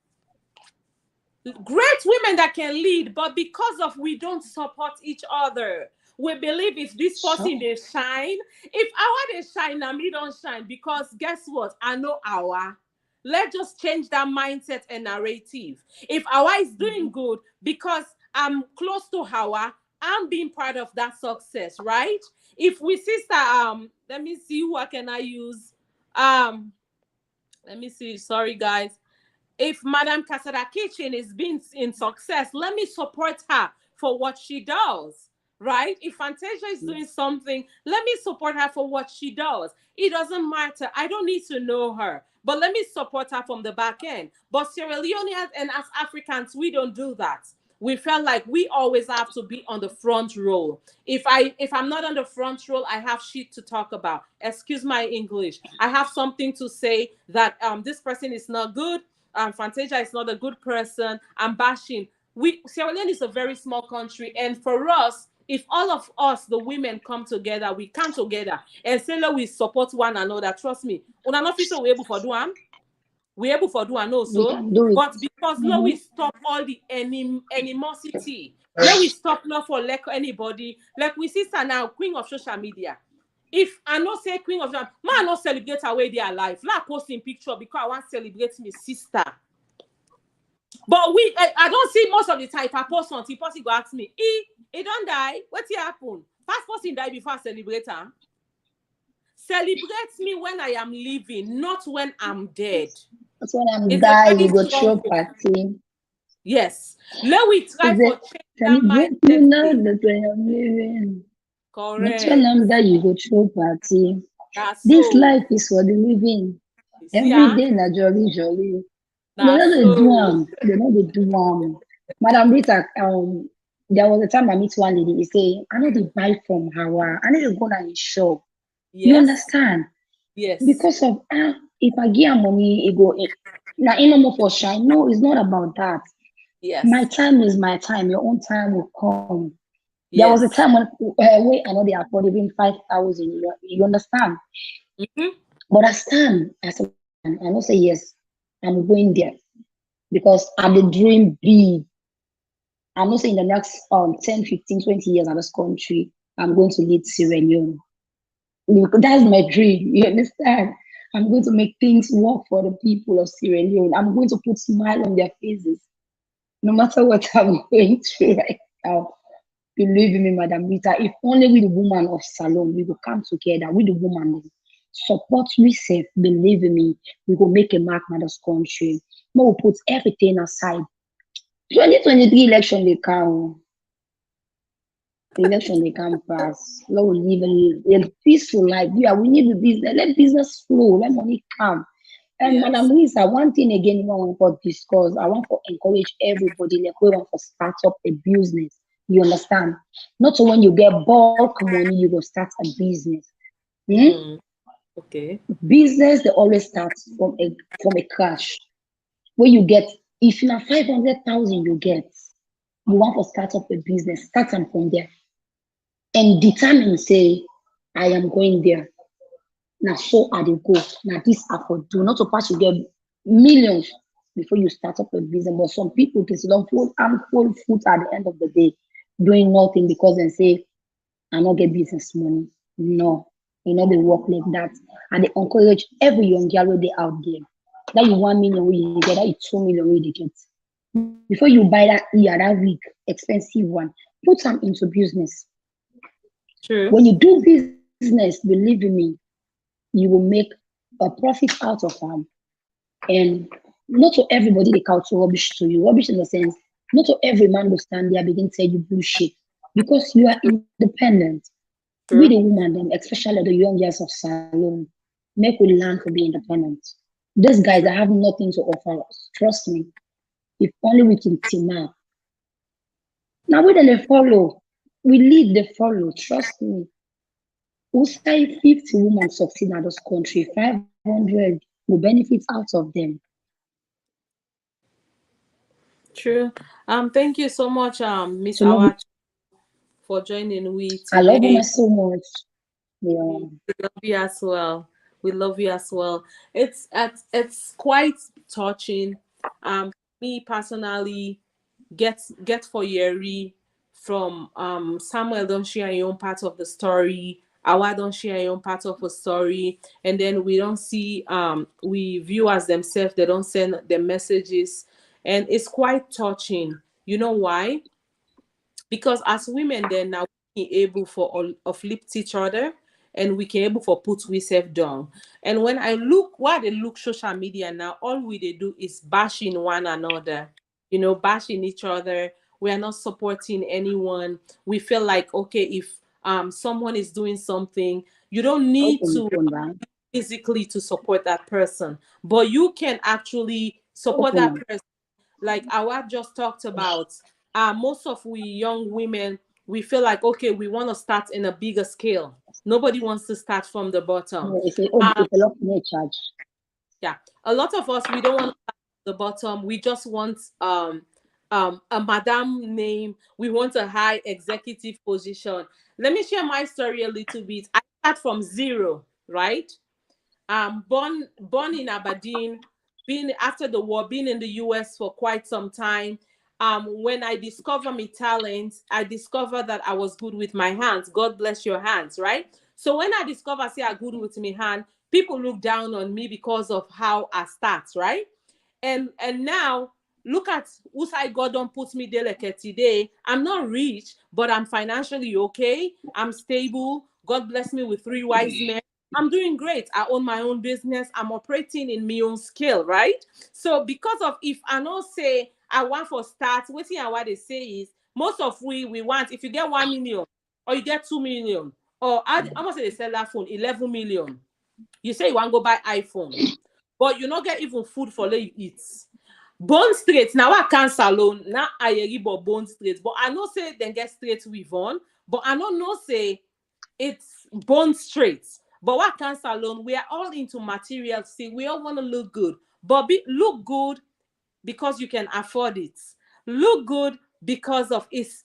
Great women that can lead, but because of we don't support each other. We believe if this person So they shine, if our they shine, now me don't shine. Because guess what? I know our. Let's just change that mindset and narrative. If Hawa is doing good because I'm close to Hawa, I'm being part of that success, right? If we sister, let me see who can I use. Let me see. Sorry, guys. If Madam Casada Kitchen is being in success, let me support her for what she does. Right? If Fantasia is doing something, let me support her for what she does. It doesn't matter. I don't need to know her, but let me support her from the back end. But Sierra Leoneans and as Africans, we don't do that. We felt like we always have to be on the front row. If I'm not on the front row, I have shit to talk about. Excuse my English. I have something to say that this person is not good. Fantasia is not a good person. I'm bashing. Sierra Leone is a very small country, and for us, if all of us, the women, come together, we come together and say, "Look, we support one another." Trust me, una not feel so we able for do am. We able for do am we also, can do it. but because let we Mhm. stop all the animosity. Let we stop not for like anybody. Like we sister now, queen of social media. If I not say queen of social, man, not celebrate her way their life. Like posting picture because I want to celebrate my sister. But I don't see most of the time. If I post something, person go ask me, he don't die. What happen? First person die before I celebrate her. Celebrate me when I am living, not when I'm dead. That's when I'm It's a die, we very go strong throw one. party. Yes. Let we try Is for it change that celebrate me mindset now thing. that I am living? Not when Correct. I'm die, you go throw party. That's This so. life is for the living. You see, Every day na jolly jolly. They that's know they do so. They know they do Madam Rita, there was a time I meet one lady, he say, I know they buy from Hawa. I know they go down in shop. You Yes. understand? Yes. Because of if I give her money, it go now no more for shine. No, it's not about that. My Yes. time is my time. Your own time will come. There was a Yes. time when I know they afford even 5,000. You understand? Mm-hmm. But I stand as a man. I don't say yes. I'm going there because I'm the dream big. I'm not saying the next 10, 15, 20 years in this country, I'm going to lead Sierra Leone. That's my dream. You understand? I'm going to make things work for the people of Sierra Leone. I'm going to put smile on their faces. No matter what I'm going through right now, believe me, Madam Rita, if only we the woman of Salon, we will come together, we the woman, support we safe, believe me, we will make a mark in this country. We will put everything aside. 2023 election, they come. Election, they come pass. Let we live a peaceful life. We need the business. Let business flow. Let money come. And Yes. Madam Lisa, one thing again, I want to discuss. I want to encourage everybody. Like we want to start up a business. You understand? Not so when you get bulk money, you go start a business. Hmm? Okay. Business they always start from a crash. Where you get, if you have 500,000, you get. You want to start up a business, start them from there, and determine say, I am going there. Now so I dey go. Now this I for do. Not to pass you get millions before you start up a business. But some people can still full and full foot at the end of the day, doing nothing because they say, I not get business money. No, you know they work like that. And they encourage every young girl where they out there. That you 1 million where you get, that you 2 million where they get. Before you buy that ear, that wig, expensive one, put them into business. True. When you do business, believe me, you will make a profit out of them. And not to everybody they count to rubbish to you. Rubbish in the sense, not to every man will stand there begin to tell you bullshit. Because you are independent. We the True. woman them, especially the young girls of Salon, make we learn to be independent. These guys that have nothing to offer us. Trust me. If only we can team up. Now we then they follow. We lead the follow. Trust me. Who say 50 women succeed in this country, 500 will benefit out of them. True. Thank you so much, Miss So no, Hawa, for joining we I love women today. so much. Yeah. We love you as well. We love you as well. It's quite touching. Me personally, get for Yeri from Samuel don't share your own part of the story. Awa don't share your own part of the story, and then we don't see we viewers themselves. They don't send the messages, and it's quite touching. You know why? Because as women then now we able for all uplift each other, and we can able for put we self down. And when I look why they look social media now, all we they do is bashing one another, bashing each other. We are not supporting anyone. We feel like, okay, if someone is doing something, you don't need Open the to phone, right? physically to support that person, but you can actually support Open that them. person. Like our just talked about, most of we young women, we feel like, okay, we want to start in a bigger scale. Nobody wants to start from the bottom. No, um if a lot may charge. yeah, a lot of us, we don't want to start from the bottom. We just want a madam name. We want a high executive position. Let me share my story a little bit. I start from zero, right? Born in Aberdeen, being after the war, being in the US for quite some time. When I discover my talent, I discover that I was good with my hands. God bless your hands, right? So when I discover say I good with my hand, people look down on me because of how I start, right? And now look at who side God don't put me there like today. I'm not rich, but I'm financially okay. I'm stable. God bless me with 3 wise men. I'm doing great. I own my own business. I'm operating in my own scale, right? So because of if I not say I want for start, waiting and what they say is most of we want if you get 1 million or you get 2 million or how much they sell that phone 11 million. You say you want to go buy iPhone, but you not get even food for let you eat. Bone straight now I can't salon now I but bone straight, but I know say then get straight with on, but I don't know say it's bone straight. But what cancer alone, we are all into material. See, we all want to look good, but look good because you can afford it. Look good because of it's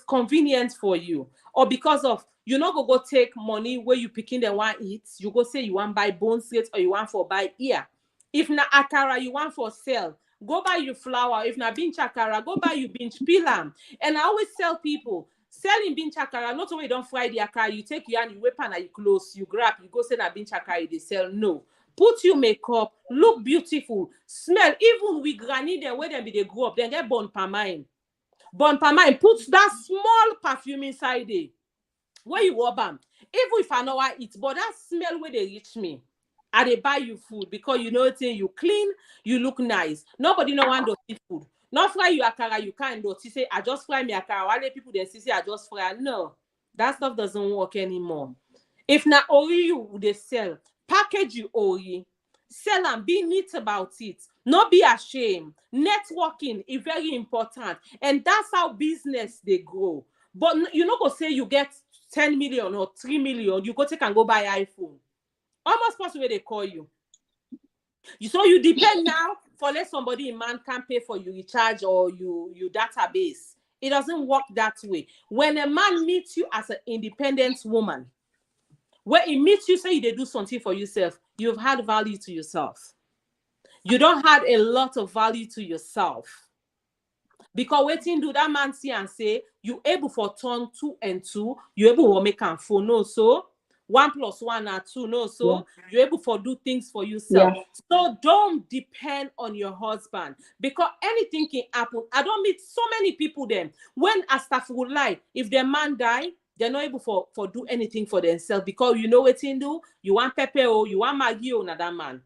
convenient for you, or because of you not go take money where you picking the one eat. You go say you want buy bone set or you want for buy ear. If na akara you want for sell, go buy you flour. If na binch akara, go buy you binch pilam. And I always tell people, selling binch akara, not only don't fry the akara, you take your and you whip and you close, you grab, you go say na binch akara they sell. No, put you makeup, look beautiful, smell. Even we granny them where them be they grow up, then get born per mind. Born per mind, put that small perfume inside there. Where you rub am. Even if I know I eat, but that smell where they reach me. I they buy you food because you know it's you clean, you look nice. Nobody no want to eat food. Not fry you akara, you can't do. Say I just fry me akara. Why people then say I just fry? No, that stuff doesn't work anymore. If na ori you they sell, package you ori, sell and be neat about it. Not be ashamed. Networking is very important, and that's how business they grow. But you not go say you get 10 million or 3 million, you go take and go buy iPhone. Almost possible they call you. So you depend now for let somebody in man can pay for you recharge or you database. It doesn't work that way. When a man meets you as an independent woman, where he meets you, say they do something for yourself, you've had value to yourself. You don't have a lot of value to yourself. Because waiting do that man see and say, you able for turn 2 and 2, you able to make a phone, no, so 1 + 1 are 2, no, so you able for do things for yourself. So don't depend on your husband, because anything can happen. I don't meet so many people then when a staff would lie, if their man die, they're not able for do anything for themselves, because you know what you do, you want pepper or you want Maggie or another man.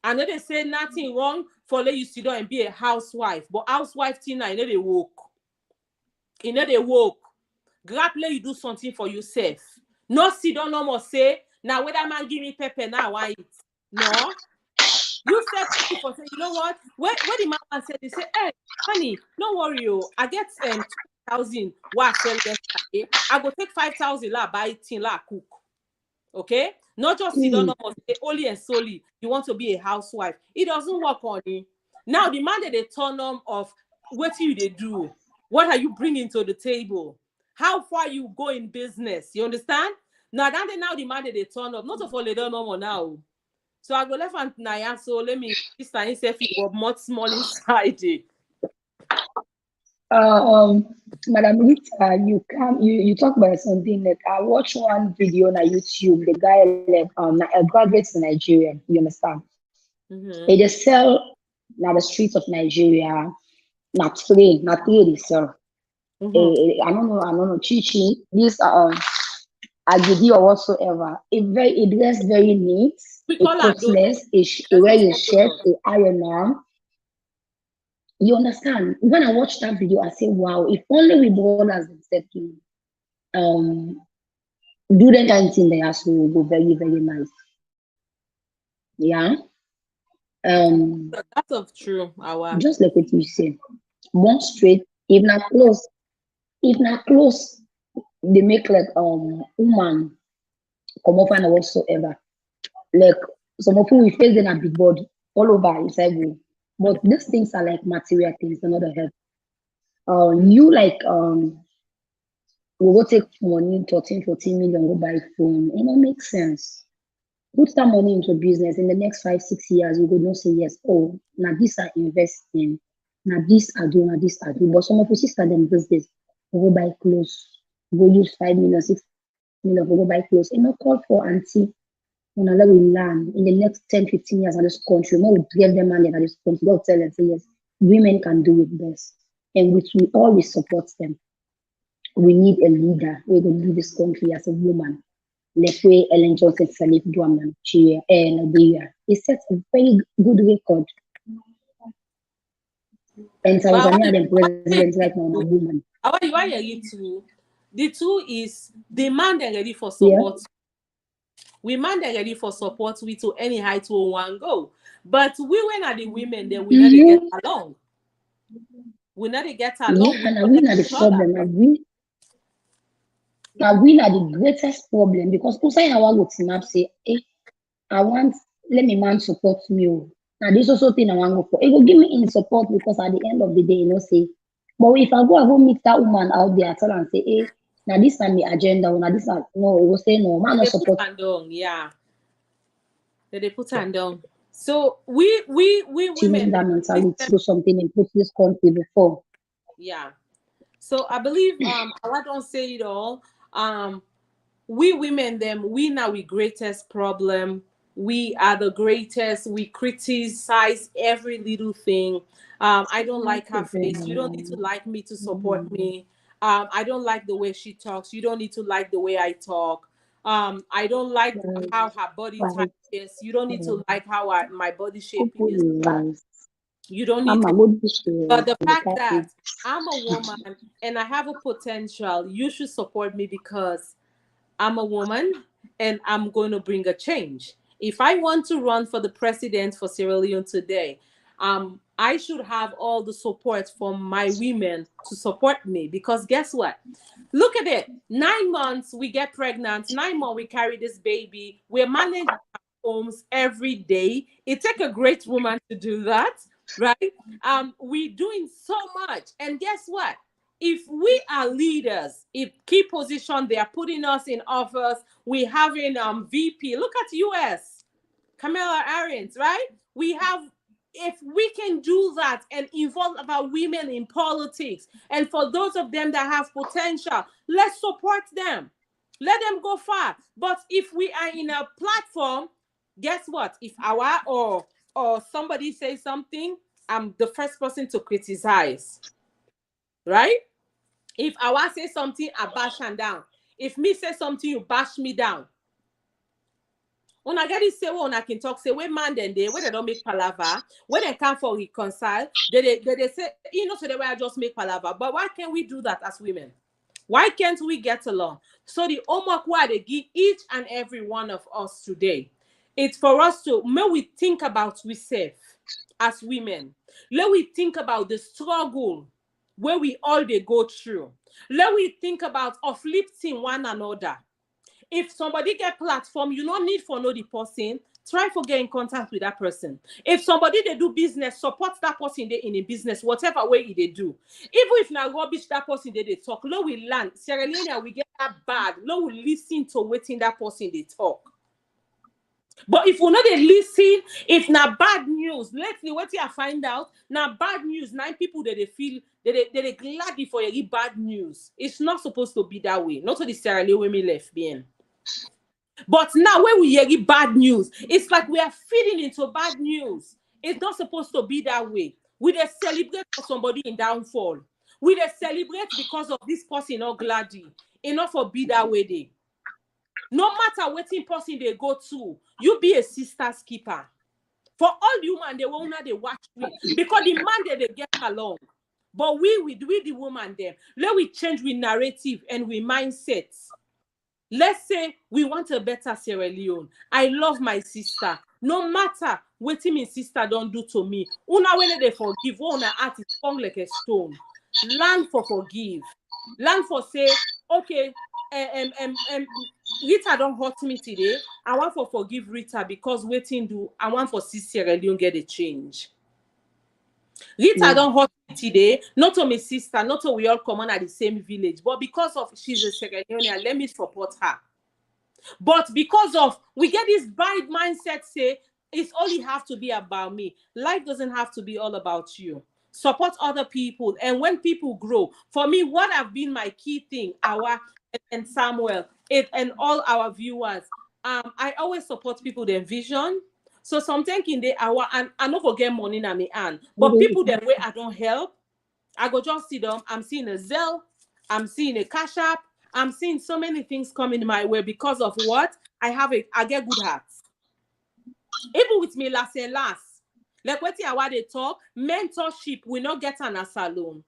I know they say nothing wrong for let you sit down and be a housewife, but housewife Tina, you know they woke. You know they woke. Grab let you do something for yourself. No sit down no more say, now whether man give me pepper now, I eat. No. You said for say, you know what? When the man said, they say, hey, honey, don't worry, I get 2,000 what I sell yesterday. I go take 5,000 la buy tin la cook. Okay? Not just sit down no say only and solely you want to be a housewife. It doesn't work on you. Now the man that they turn on of what you they do, what are you bringing to the table? How far you go in business? You understand? Now the man that they turn up, not of all they don't know now. So I go left and Naya, so let me this time if you were much small inside it. Madam Rita, you talk about something like I watched one video on YouTube. The guy like a graduate in Nigeria. You understand? They just sell now the streets of Nigeria. Not three they sell. I don't know, chichi. This agidi or whatsoever. It dress very neat. It cookless. It wears a shirt. It iron on. You understand? When I watched that video, I say, wow, if only we ballers instead to do the kind of thing they ask will go very, very nice. Yeah. That's of true. Just like what you say. One straight, if not close, they make like woman come up and whatsoever. Like some of who we face in a big body all over inside you. But these things are like material things, they're not a help. You like we go take money, 13, 14 million, go buy phone. It don't make sense. Put that money into business. In the next 5, 6 years, you go don't say yes. Oh, now this I invest in. Now this I do, now this I do. But some of your sister them these days, we go buy clothes. Go use 5 million, 6 million, we go buy clothes. And not call for auntie. When I we learn in the next 10, 15 years in this country, more we give them money in this country. They'll tell them, say yes, women can do it best. And which we always support them. We need a leader. We're going to do this country as a woman. Like way Ellen Johnson Salif Duaman, Nigeria. It sets a very good record. And Tanzania, the president right now, a woman. You are ready to. The two is the man they're ready for support. Yeah. We man they're ready for support we to any height we want go. But we when are the women, then we not get along. We not get along. Yeah, and we not the problem. Now we are the greatest problem because Usai Hawa go team up say, hey, let me man support me. Now this also thing I want to go for. It will give me in support because at the end of the day, you know, say, but if I go meet that woman out there, tell and say, hey, now this is my agenda, now this no, it will say no, man no support. Yeah. They put hand down. So we women that mentality do something and put this country before. Yeah. So I believe I don't say it all. We women them we now we greatest problem we are the greatest. We criticize every little thing. I don't like her face. You don't need to like me to support me. I don't like the way she talks. You don't need to like the way I talk. I don't like how her body type is. You don't need to like how my body shape is. You don't need to. But the fact that I'm a woman and I have a potential, you should support me because I'm a woman and I'm going to bring a change. If I want to run for the president for Sierra Leone today, I should have all the support from my women to support me because guess what? Look at it. 9 months we get pregnant. 9 months we carry this baby. We're managing our homes every day. It takes a great woman to do that, right? We're doing so much. And guess what? If we are leaders, if key position, they are putting us in office, we having VP. Look at US, Kamala Harris, right? We have, if we can do that and involve our women in politics, and for those of them that have potential, let's support them. Let them go far. But if we are in a platform, guess what? If our or somebody says something, I'm the first person to criticize, right? If Hawa say something, I bash her down. If me say something, you bash me down. When I get it, say when I can talk, say when man then they when they don't make palaver, when they come for reconcile, they say, you know, so the way I just make palaver. But why can't we do that as women? Why can't we get along? So the homework why they give each and every one of us today, it's for us to may we think about ourselves as women. Let we think about the struggle where we all they go through. Let we think about uplifting one another. If somebody get platform, you don't need for know the person. Try for get in contact with that person. If somebody they do business, support that person they in a business, whatever way they do. Even if now rubbish that person they talk, lo we learn. Sierra Leone we get that bad. Lo we listen to waiting that person they talk. But if we know they listen, if na bad news, lately what you find out, now bad news, 9 people that they feel they glad for you bad news. It's not supposed to be that way. Not to the Sierra Leone women left being. But now when we hear bad news, it's like we are feeding into bad news. It's not supposed to be that way. We they celebrate for somebody in downfall. We they celebrate because of this person not gladdy. Enough for be that way they. No matter what person they go to, you be a sister's keeper. For all the women, they won't they watch me because the man they get along. But we the woman them. Let we change with narrative and with mindsets. Let's say we want a better Sierra Leone. I love my sister. No matter what my sister don't do to me. Una when they forgive, una heart is strong like a stone. Learn for forgive. Learn for say, okay, Rita don't hurt me today. I want for forgive Rita because waiting do I want for see Sierra Leone get a change. Rita don't hurt me today, not to my sister, not to we all come on at the same village, but because of she's a Sierra Leonean, let me support her. But because of we get this bad mindset, say it's only have to be about me. Life doesn't have to be all about you. Support other people, and when people grow, for me, what have been my key thing, Hawa and Samuel, and all our viewers, I always support people their vision. So sometimes in the hour and I don't forget money in my hand, but people that way I don't help, I go just see them. I'm seeing a Zelle, I'm seeing a Cash App, I'm seeing so many things coming my way because of what I get good heart. Even with me last and last, like what they talk, mentorship will not get an salon.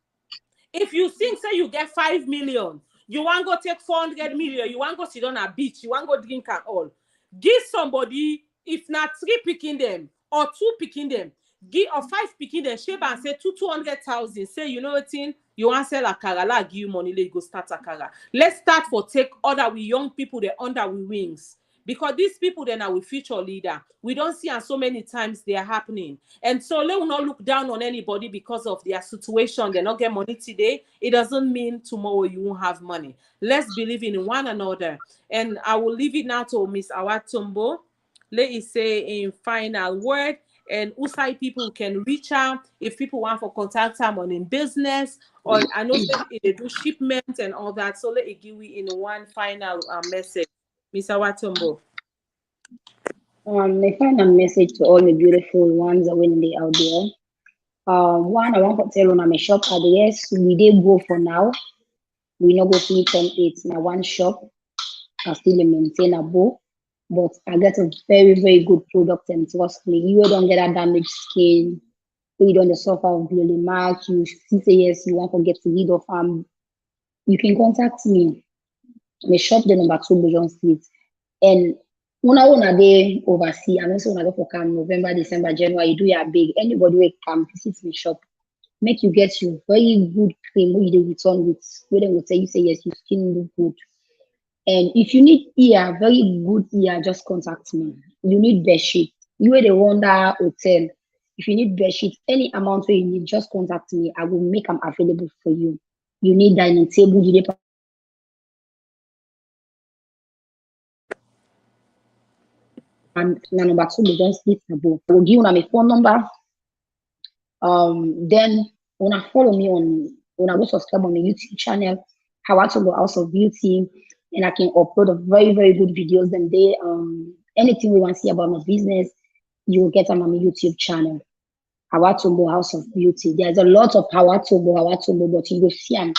If you think say you get 5 million, you want to go take 400 million, you want to go sit on a beach, you want to go drink and all. Give somebody, if not 3 picking them or 2 picking them, give or 5 picking them, shape and say 200,000. Say, you know what thing? You want to sell a car, like give you money, let you go start a car. Let's start for take other with young people, they under with wings. Because these people then are with future leader. We don't see and so many times they are happening. And so let us not look down on anybody because of their situation. They not get money today. It doesn't mean tomorrow you won't have money. Let's believe in one another. And I will leave it now to Miss Hawa Tombo. Let it say in final word. And USAI people can reach out if people want for contact them on in business. Or I know they do shipment and all that. So let it give you in one final message. Miss Hawa Tombo. My final message to all the beautiful ones that when they out there. One, I want to tell on my shop address. We did go for now. We not go to it on it. Now one shop are still maintainable, but I get a very, very good product and trust me, you don't get a damaged skin, you don't suffer of daily mark, you see say yes, you want to get rid of you can contact me. My shop the number 2 Bojon Street. And una day oversee, and also una go for come November, December, January, you do your big. Anybody will come visit my shop. Make you get you very good cream where you dey return with, where they will tell you say yes, your skin look good. And if you need ear, very good ear, just contact me. You need bed sheet. You are the Wonder Hotel. If you need bed sheet, any amount where you need, just contact me. I will make them available for you. You need dining table, you need and na number 2, they don't sleep above. I will give you my phone number. Then when I follow me when I go subscribe on my YouTube channel, Hawa to go House of Beauty, and I can upload a very, very good videos. Then they anything we want to see about my business, you will get on my YouTube channel. Hawa Tombo House of Beauty. There's a lot of Hawa Tombo, but you will see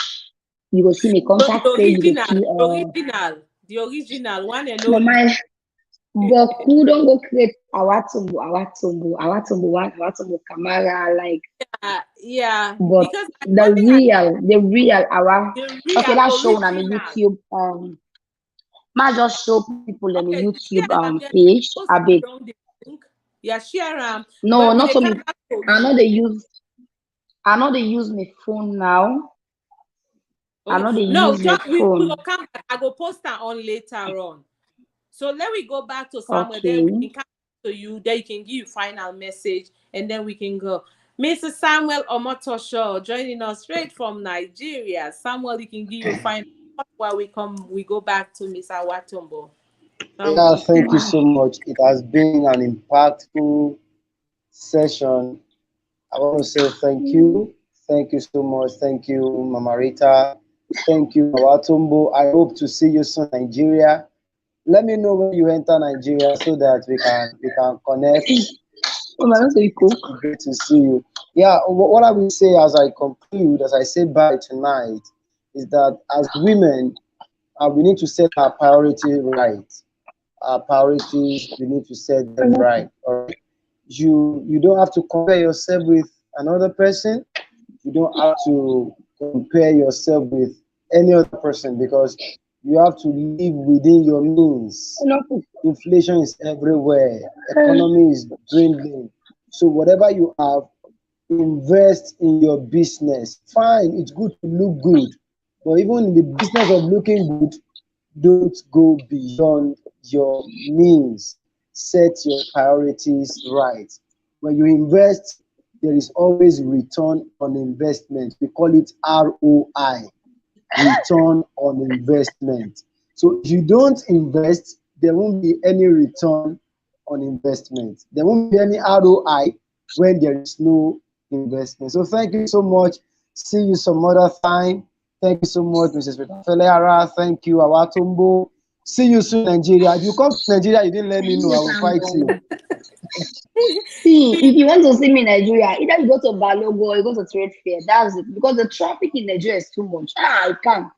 you will see my contact page, you will see the original one and no only. my but who don't go create Hawa Tombo, one, Hawa Tombo Camara, like Yeah, but because one thing the real Hawa. the Okay, real let's show on my original. YouTube might just show people on my Okay, YouTube yeah, page. post I beg. down the link. Yeah, share No, but with not the so me. camera to I me. know they use my phone now. I Okay. know they No, use my just we will phone. come back. I go post that on later on. So let me go back to Samuel. Then we Okay. can come to you. Then you can give final message, and then we can go. Mr. Samuel Omotosho joining us straight from Nigeria. Samuel, you can give your final thought while we go back to Mr. Watombo. Yeah, thank you so much. It has been an impactful session. I want to say thank you. Thank you so much. Thank you, Mama Rita. Thank you, Watumbo. I hope to see you soon, Nigeria. Let me know when you enter Nigeria so that we can connect. Oh, man, that's very cool. Great to see you. Yeah, what I will say as I conclude, as I say bye tonight, is that as women, we need to set our priority right. Our priorities, we need to set them right. All right. You don't have to compare yourself with another person. You don't have to compare yourself with any other person because you have to live within your means. Inflation is everywhere. Economy is dwindling. So whatever you have, invest in your business. Fine, it's good to look good, but even in the business of looking good, don't go beyond your means. Set your priorities right. When you invest, there is always return on investment. We call it ROI, return on investment. So if you don't invest, there won't be any return on investment. There won't be any ROI when there is no investment. So thank you so much. See you some other time. Thank you so much, Mrs. Felera. Thank you, Awatumbo. See you soon, Nigeria. If you come to Nigeria, you didn't let me know, I will fight you. See, if you want to see me in Nigeria, either you go to Balogo or you go to Trade Fair. That's it. Because the traffic in Nigeria is too much. I can't.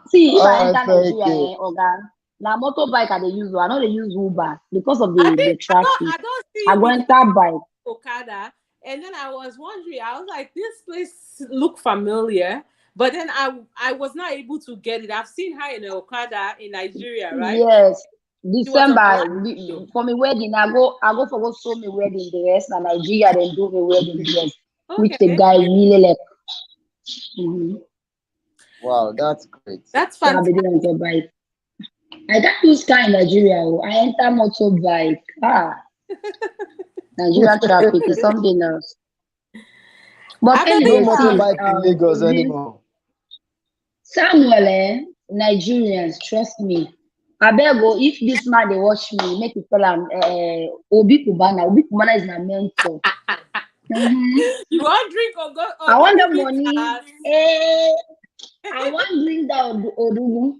See, if I enter Nigeria, Oga, now motorbike I dey use. I know they use Uber because of the traffic. I don't see I you go enter bike. Okada, and then I was wondering. I was like, this place look familiar, but then I was not able to get it. I've seen her in an Okada in Nigeria, right? Yes. She was on December live. for my wedding, I go for go show me wedding dress na Nigeria then do me wedding dress, which the Okay, guy really like. Mhm. Wow, that's great. that's So I be fantastic. doing motorbike. I got use car in Nigeria. Oh. I enter motorbike. Nigeria traffic is something else. But I No anyway, see, motorbike in Lagos anymore. Samuel, Nigerians, trust me. I better go if this man they watch me, make it tell him Obi Kubana. Obi Kubana is my mentor. You want drink or go I or want the go money. bitters? I want drink that Odugu.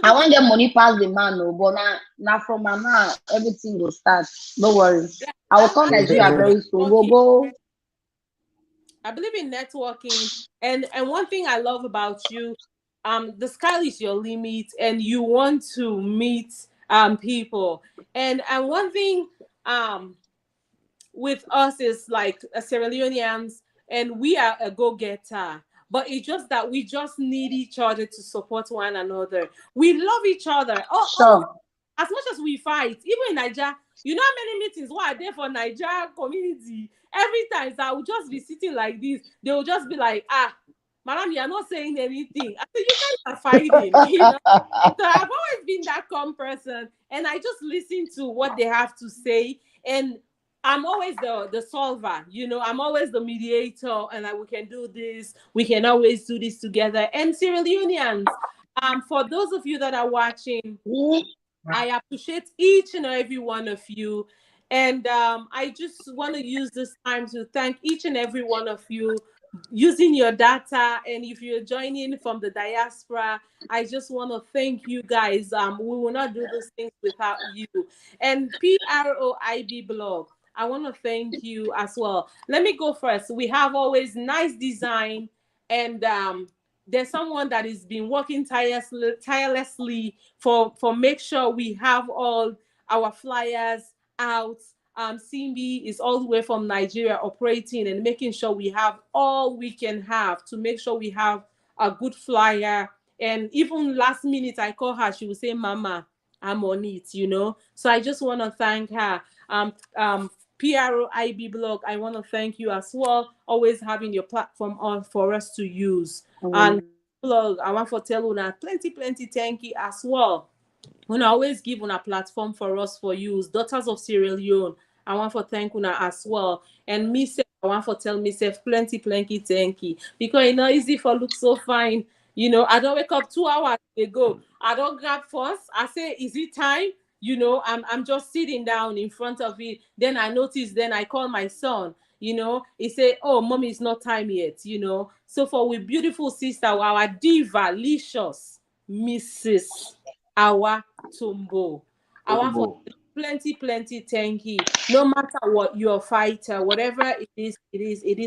I want get money past the man, no, but now from my man, everything will start. Don't worry. Yeah, I will come I believe Nigeria in very soon. We'll networking. go. I believe in networking, and one thing I love about you, the sky is your limit, and you want to meet people, and one thing with us is like Sierra Leoneans, and we are a go-getter. But it's just that we just need each other to support one another. We love each other. All of Sure. as much as we fight, even in Nigeria, you know how many meetings were there for Nigeria community? Every time so I would just be sitting like this, they will just be like, madam, you're not saying anything. I said, you guys are fighting, you know. So I've always been that calm person, and I just listen to what they have to say. And I'm always the solver, you know. I'm always the mediator, and like, we can do this. We can always do this together. And Sierra Leoneans, for those of you that are watching, I appreciate each and every one of you. And I just want to use this time to thank each and every one of you using your data. And if you're joining from the diaspora, I just want to thank you guys. We will not do those things without you. And PROIB blog, I want to thank you as well. Let me go first. We have always nice design, and there's someone that has been working tirelessly for make sure we have all our flyers out. Simbi is all the way from Nigeria operating and making sure we have all we can have to make sure we have a good flyer. And even last minute, I call her, she will say, Mama, I'm on it, you know. So I just want to thank her. PROIB blog, I want to thank you as well, always having your platform on for us to use. And blog, I want to tell Una plenty thank you as well. Una always give Una platform for us for use. Daughters of Sierra Leone, I want to thank Una as well. And myself, I want to tell myself plenty thank you. Because it's not easy for look so fine. You know, I don't wake up 2 hours ago. I don't grab first. I say, is it time? You know, I'm just sitting down in front of it. Then I notice, then I call my son. You know, he say, oh, mommy, it's not time yet, you know. So for we beautiful sister, our diva, licious Mrs. Hawa Tombo. I want for plenty thank you. No matter what, you're a fighter. Whatever it is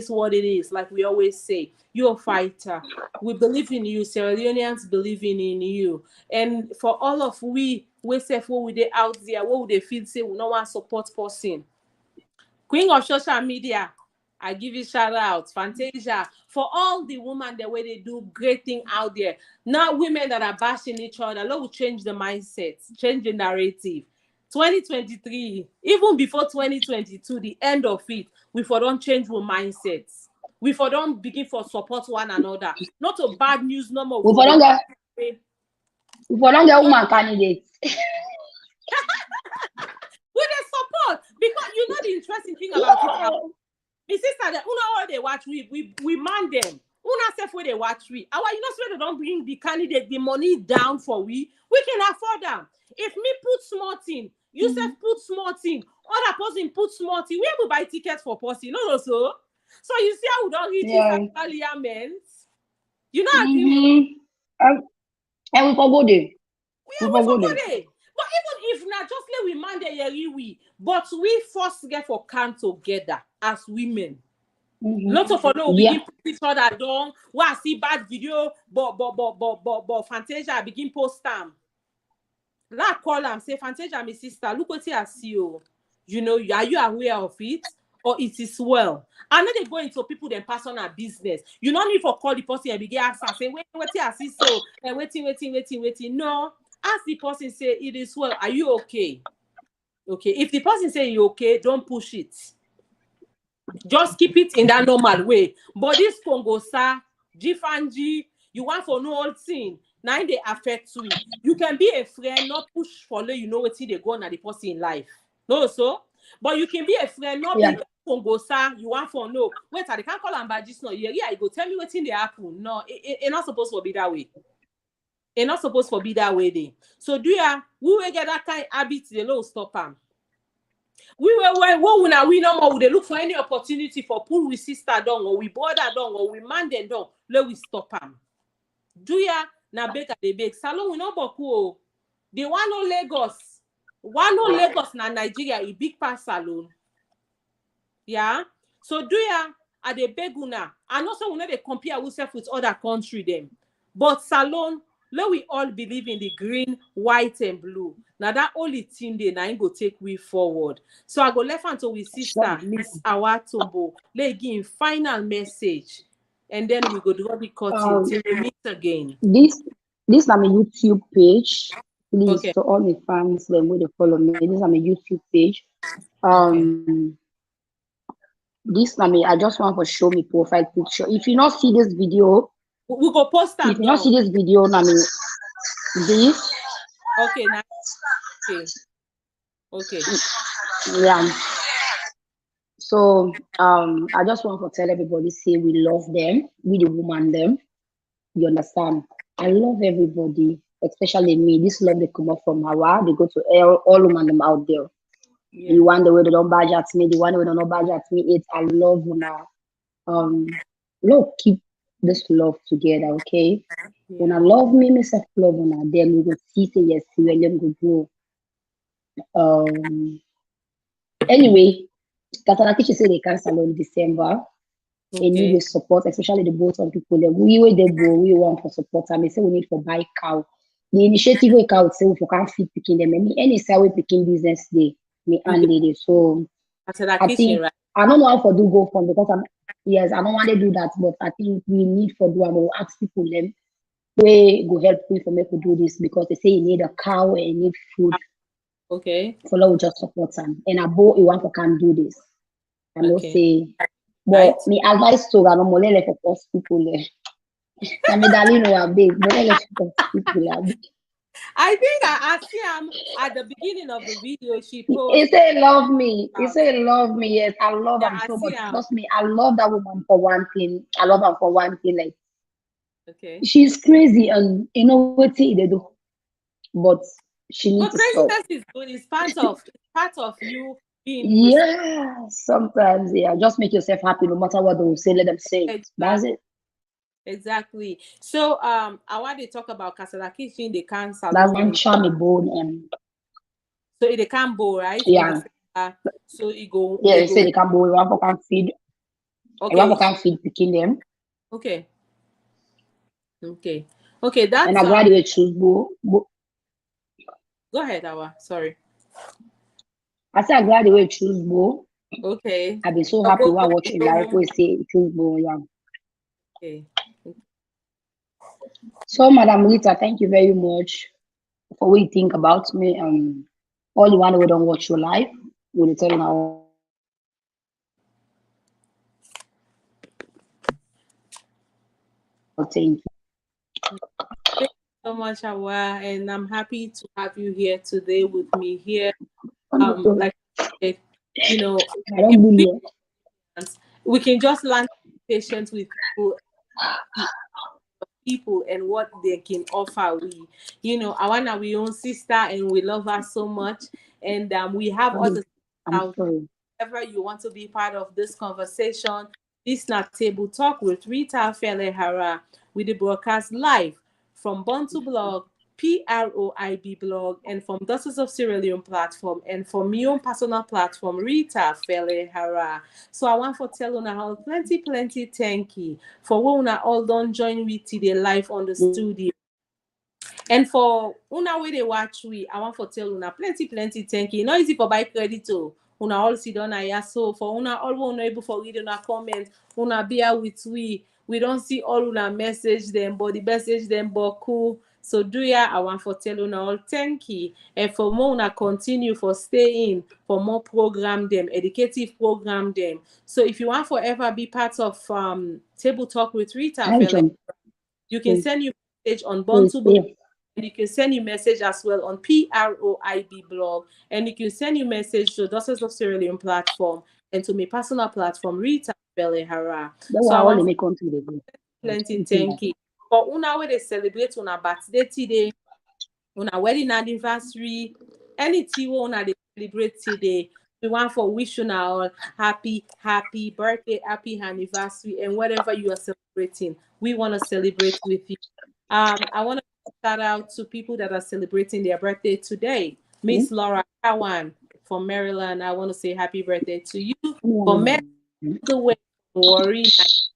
what it is. Like we always say, you're a fighter. We believe in you. Sierra Leoneans believing in you. And for all of we say what would they out there, what would they feel say we no one support person. Queen of social media, I give you shout out, Fantasia, for all the women the way they do great thing out there. Now women that are bashing each other, let us change the mindset, change the narrative. 2023, even before 2022, the end of it, we for don't change our mindsets. We for don't begin for support one another. Not a bad news no more. We for don't get woman candidates. With the support, because you know the interesting thing about it. My sister, Una all they watch we man them. Una self where they watch we. Our you know so they don't bring the candidate the money down for we can afford them. If me put small thing, you self put small thing, other person put small thing, we will buy tickets for person. No, so. So you see how we don't reach this parliament. You know agree. And we go there. We go there. But even if not, just let we man the but we first get for come together as women. Not of all we begin put each other down. I see bad video, but Fantasia begin post them. Like call them, say Fantasia, my sister, look what I see you. You know, are you aware of it? Or it is well. And then they go into people then personal business. You don't need for call the person and begin ask and say, wait, I see so and waiting. No. Ask the person, say it is well. Are you okay? Okay. If the person say you okay, don't push it. Just keep it in that normal way. But this Congosa, G, you want for no old thing. Now they affect you. You can be a friend, not push for you know what they go on at the person in life. No, so. But you can be a friend, not be Congosa, you want for no. Wait, I can't call them by just no. Yeah, you go tell me what's in the apple. No, it's not supposed to be that way. It's not supposed to be that way. They. So do ya? We will get that kind of habit. The low stop them. We no more. They look for any opportunity for pull we sister down or we border down or we man them down. Let we stop them. Do ya? na bake they bake. Salon we no boku. The one no Lagos. One no Lagos na Nigeria, a big pass salon. Yeah. So do ya at the beguna, and also we know they compare ourselves with other country them. But salon, let we all believe in the green, white, and blue. Now that only thing they now go take we forward. So I go left until we sister Miss Hawa Tombo. Let give final message, and then we go do what we cut it till we meet again. This is my YouTube page. Please, Okay. to all my fans, them will follow me. This is my YouTube page. Okay. This I just want to show me profile picture. If you not see this video, We go post that. if you not see this video, this. Okay, now. Okay. Yeah. So I just want to tell everybody, say we love them, we the woman them. You understand? I love everybody, especially me. This love they come up from Hawa, they go to all women them out there. Yeah. The one the way they don't badge at me, the one way they don't badge at me. It's I love you now. Look, keep this love together, okay? Yeah. When I love me, myself love when then we will see say yes, when them go grow. Anyway, Katarakichi say they cancel on December. They need the support, especially the both of people. We want for support. I may say we need for buy cow. The initiative we cow say we can't feed picking them. Any say we picking business day. Me and it. So I think right? I don't know how for do go from because I don't want to do that, but I think we need for do. I will ask people them where go help me for me to do this because they say you need a cow and you need food. Okay. Follow just support them. And I both you want to can do this. I know say. But Right. me advice to I more like for post people there. I mean, darling, no, I'm big, but like for people there. I think I see him at the beginning of the video. She He posted. say love me. He say love me. Yes, I love him so much. Trust me, I love that woman for one thing. I love her for one thing. Like, she's crazy, and you know what they do, but she needs to stop. Craziness is good. It's part of you being. Yeah, sometimes just make yourself happy no matter what they will say. Let them say it. That's it. Exactly. So I want to talk about Kasalaki in the cancer. That's one charming bone. So it can bowl, right? Yeah. So it go. Yeah, you say they can bowl. One can feed. Okay. One can feed picking them. Okay. Okay. Okay. That's. And I graduate choose bowl. Go ahead, Hawa. Sorry. I said I graduate choose bowl. Okay. I've been so happy when I watch a live where say choose bowl. Yeah. Okay. So, Madam Rita, thank you very much for what you think about me. All you want to don't watch your live, we'll tell you now. Thank you. Thank you so much, Hawa, and I'm happy to have you here today with me here. Like you know, I don't believe we can just learn patience with people and what they can offer. Awana we own sister and we love her so much, and we have other out. Whenever you want to be part of this conversation, this not Table Talk with Rita Felehara. We the broadcast live from Bantu Blog, PROIB blog, and from Daughters of Sierra Leone platform, and from my own personal platform, Rita Felehara. So I want to tell you now plenty thank you for what una all done join me today live on the studio. And for una way they watch we, I want to tell una plenty thank you. Not easy for buy credit too. Una all sit down here. So for una all una able for read una comment, una bear with we don't see all una message them, but the message them but cool. So do ya, I want to tell una all thank you. And for more una continue for staying for more program them, educative program them. So if you want forever be part of Table Talk with Rita, you can send your message on Bantu Blog. And you can send your message as well on PROIB blog, and you can send your message to Daughters of Sierra Leone platform and to my personal platform, Rita Belehara. So I want plenty thank you. For una way they celebrate una birthday today, una wedding anniversary, anything una they celebrate today. We want for wish you all happy birthday, happy anniversary, and whatever you are celebrating, we want to celebrate with you. I want to shout out to people that are celebrating their birthday today. Miss Laura Cowan from Maryland, I want to say happy birthday to you. For Mary, the way from Warri,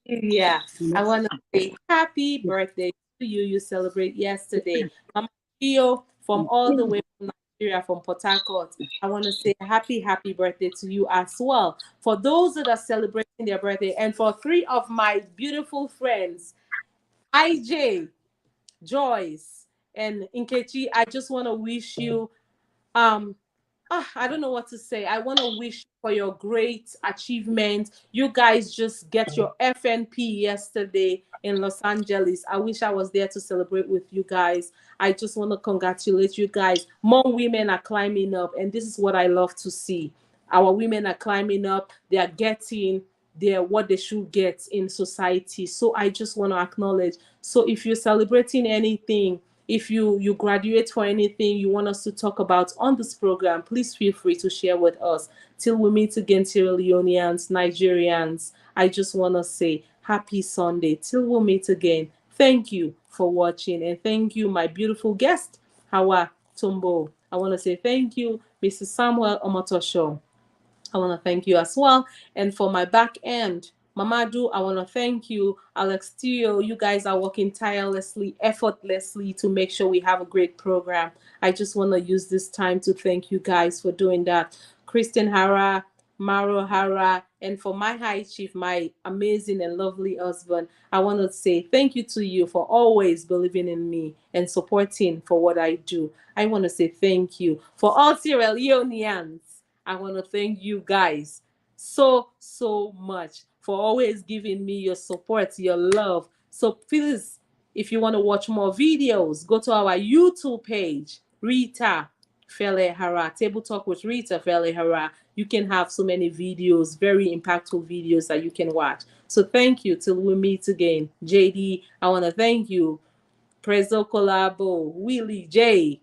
Nigeria, I want to say happy birthday to you. You celebrate yesterday. Mama Pio from all the way from Nigeria, from Port Harcourt, I want to say happy birthday to you as well. For those that are celebrating their birthday, and for three of my beautiful friends, IJ, Joyce, and Nkechi, I just want to wish you um I don't know what to say. I want to wish for your great achievement. You guys just get your FNP yesterday in Los Angeles. I wish I was there to celebrate with you guys. I just want to congratulate you guys. More women are climbing up, and this is what I love to see. Our women are climbing up. They are getting their what they should get in society. So I just want to acknowledge. So if you're celebrating anything, if you graduate for anything you want us to talk about on this program, please feel free to share with us. Till we meet again, Sierra Leoneans, Nigerians, I just want to say happy Sunday. Till we meet again, thank you for watching, and thank you, my beautiful guest, Hawa, Tombo. I want to say thank you, Mr. Samuel Omotosho. I want to thank you as well. And for my back end, Mamadou, I want to thank you. Alex Tio, you guys are working tirelessly, effortlessly to make sure we have a great program. I just want to use this time to thank you guys for doing that. Kristen Hara, Maro Hara, and for my high chief, my amazing and lovely husband, I want to say thank you to you for always believing in me and supporting for what I do. I want to say thank you for all Sierra Leoneans. I want to thank you guys so much for always giving me your support, your love. So please, if you want to watch more videos, go to our YouTube page, Rita Felehara, Table Talk with Rita Felehara. You can have so many videos, very impactful videos that you can watch. So thank you till we meet again. JD, I want to thank you. Prezo Collabo, Willie J,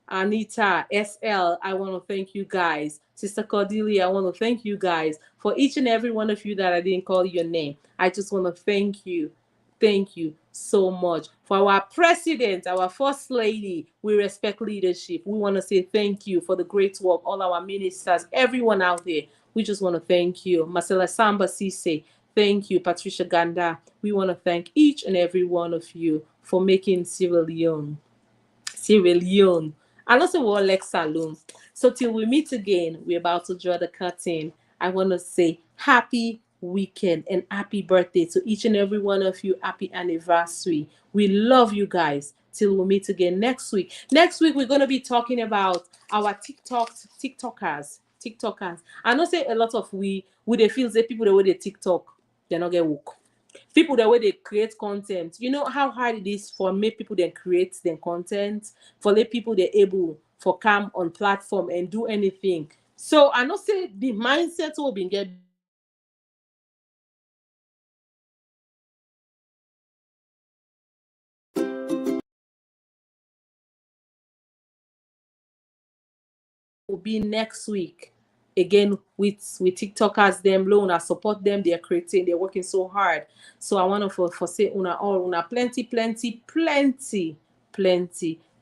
Anita, SL, I want to thank you guys. Sister Cordelia, I want to thank you guys. For each and every one of you that I didn't call your name, I just want to thank you. Thank you so much. For our president, our first lady, we respect leadership. We want to say thank you for the great work, all our ministers, everyone out there. We just want to thank you. Marcela Samba Sise, thank you. Patricia Ganda, we want to thank each and every one of you for making Sierra Leone Sierra Leone, and also we'll Lex Salon. So till we meet again, we're about to draw the curtain. I want to say happy weekend and happy birthday to each and every one of you. Happy anniversary. We love you guys. Till we meet again next week. Next week we're going to be talking about our TikTokers. TikTokers. I know say a lot of we they feel say people the way they TikTok, they're not get woke. People the way they create content, you know how hard it is for make people then create their content, for let people they're able for come on platform and do anything. So I know say the mindset will be get will be next week again with TikTokers them loan. I support them, they're creating, they're working so hard. So I want to for say una all una plenty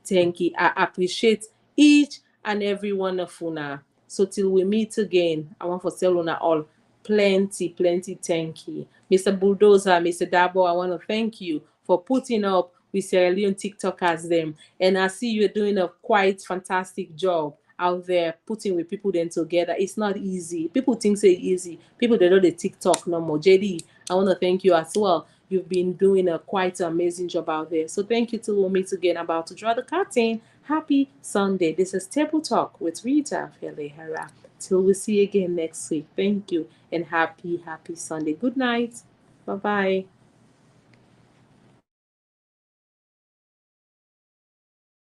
thank you. I appreciate each and every one of una. So till we meet again, I want for say una all plenty thank you. Mr. Bulldozer, Mr. Dabo, I want to thank you for putting up with Sierra Leone TikTokers them, and I see you're doing a quite fantastic job out there putting with people then together. It's not easy. People think say easy. People they know the TikTok no more. JD, I want to thank you as well. You've been doing a quite amazing job out there. So thank you till we'll meet again. About to draw the curtain. Happy Sunday. This is Table Talk with Rita Felehara. Till we see you again next week. Thank you and happy Sunday. Good night. Bye bye.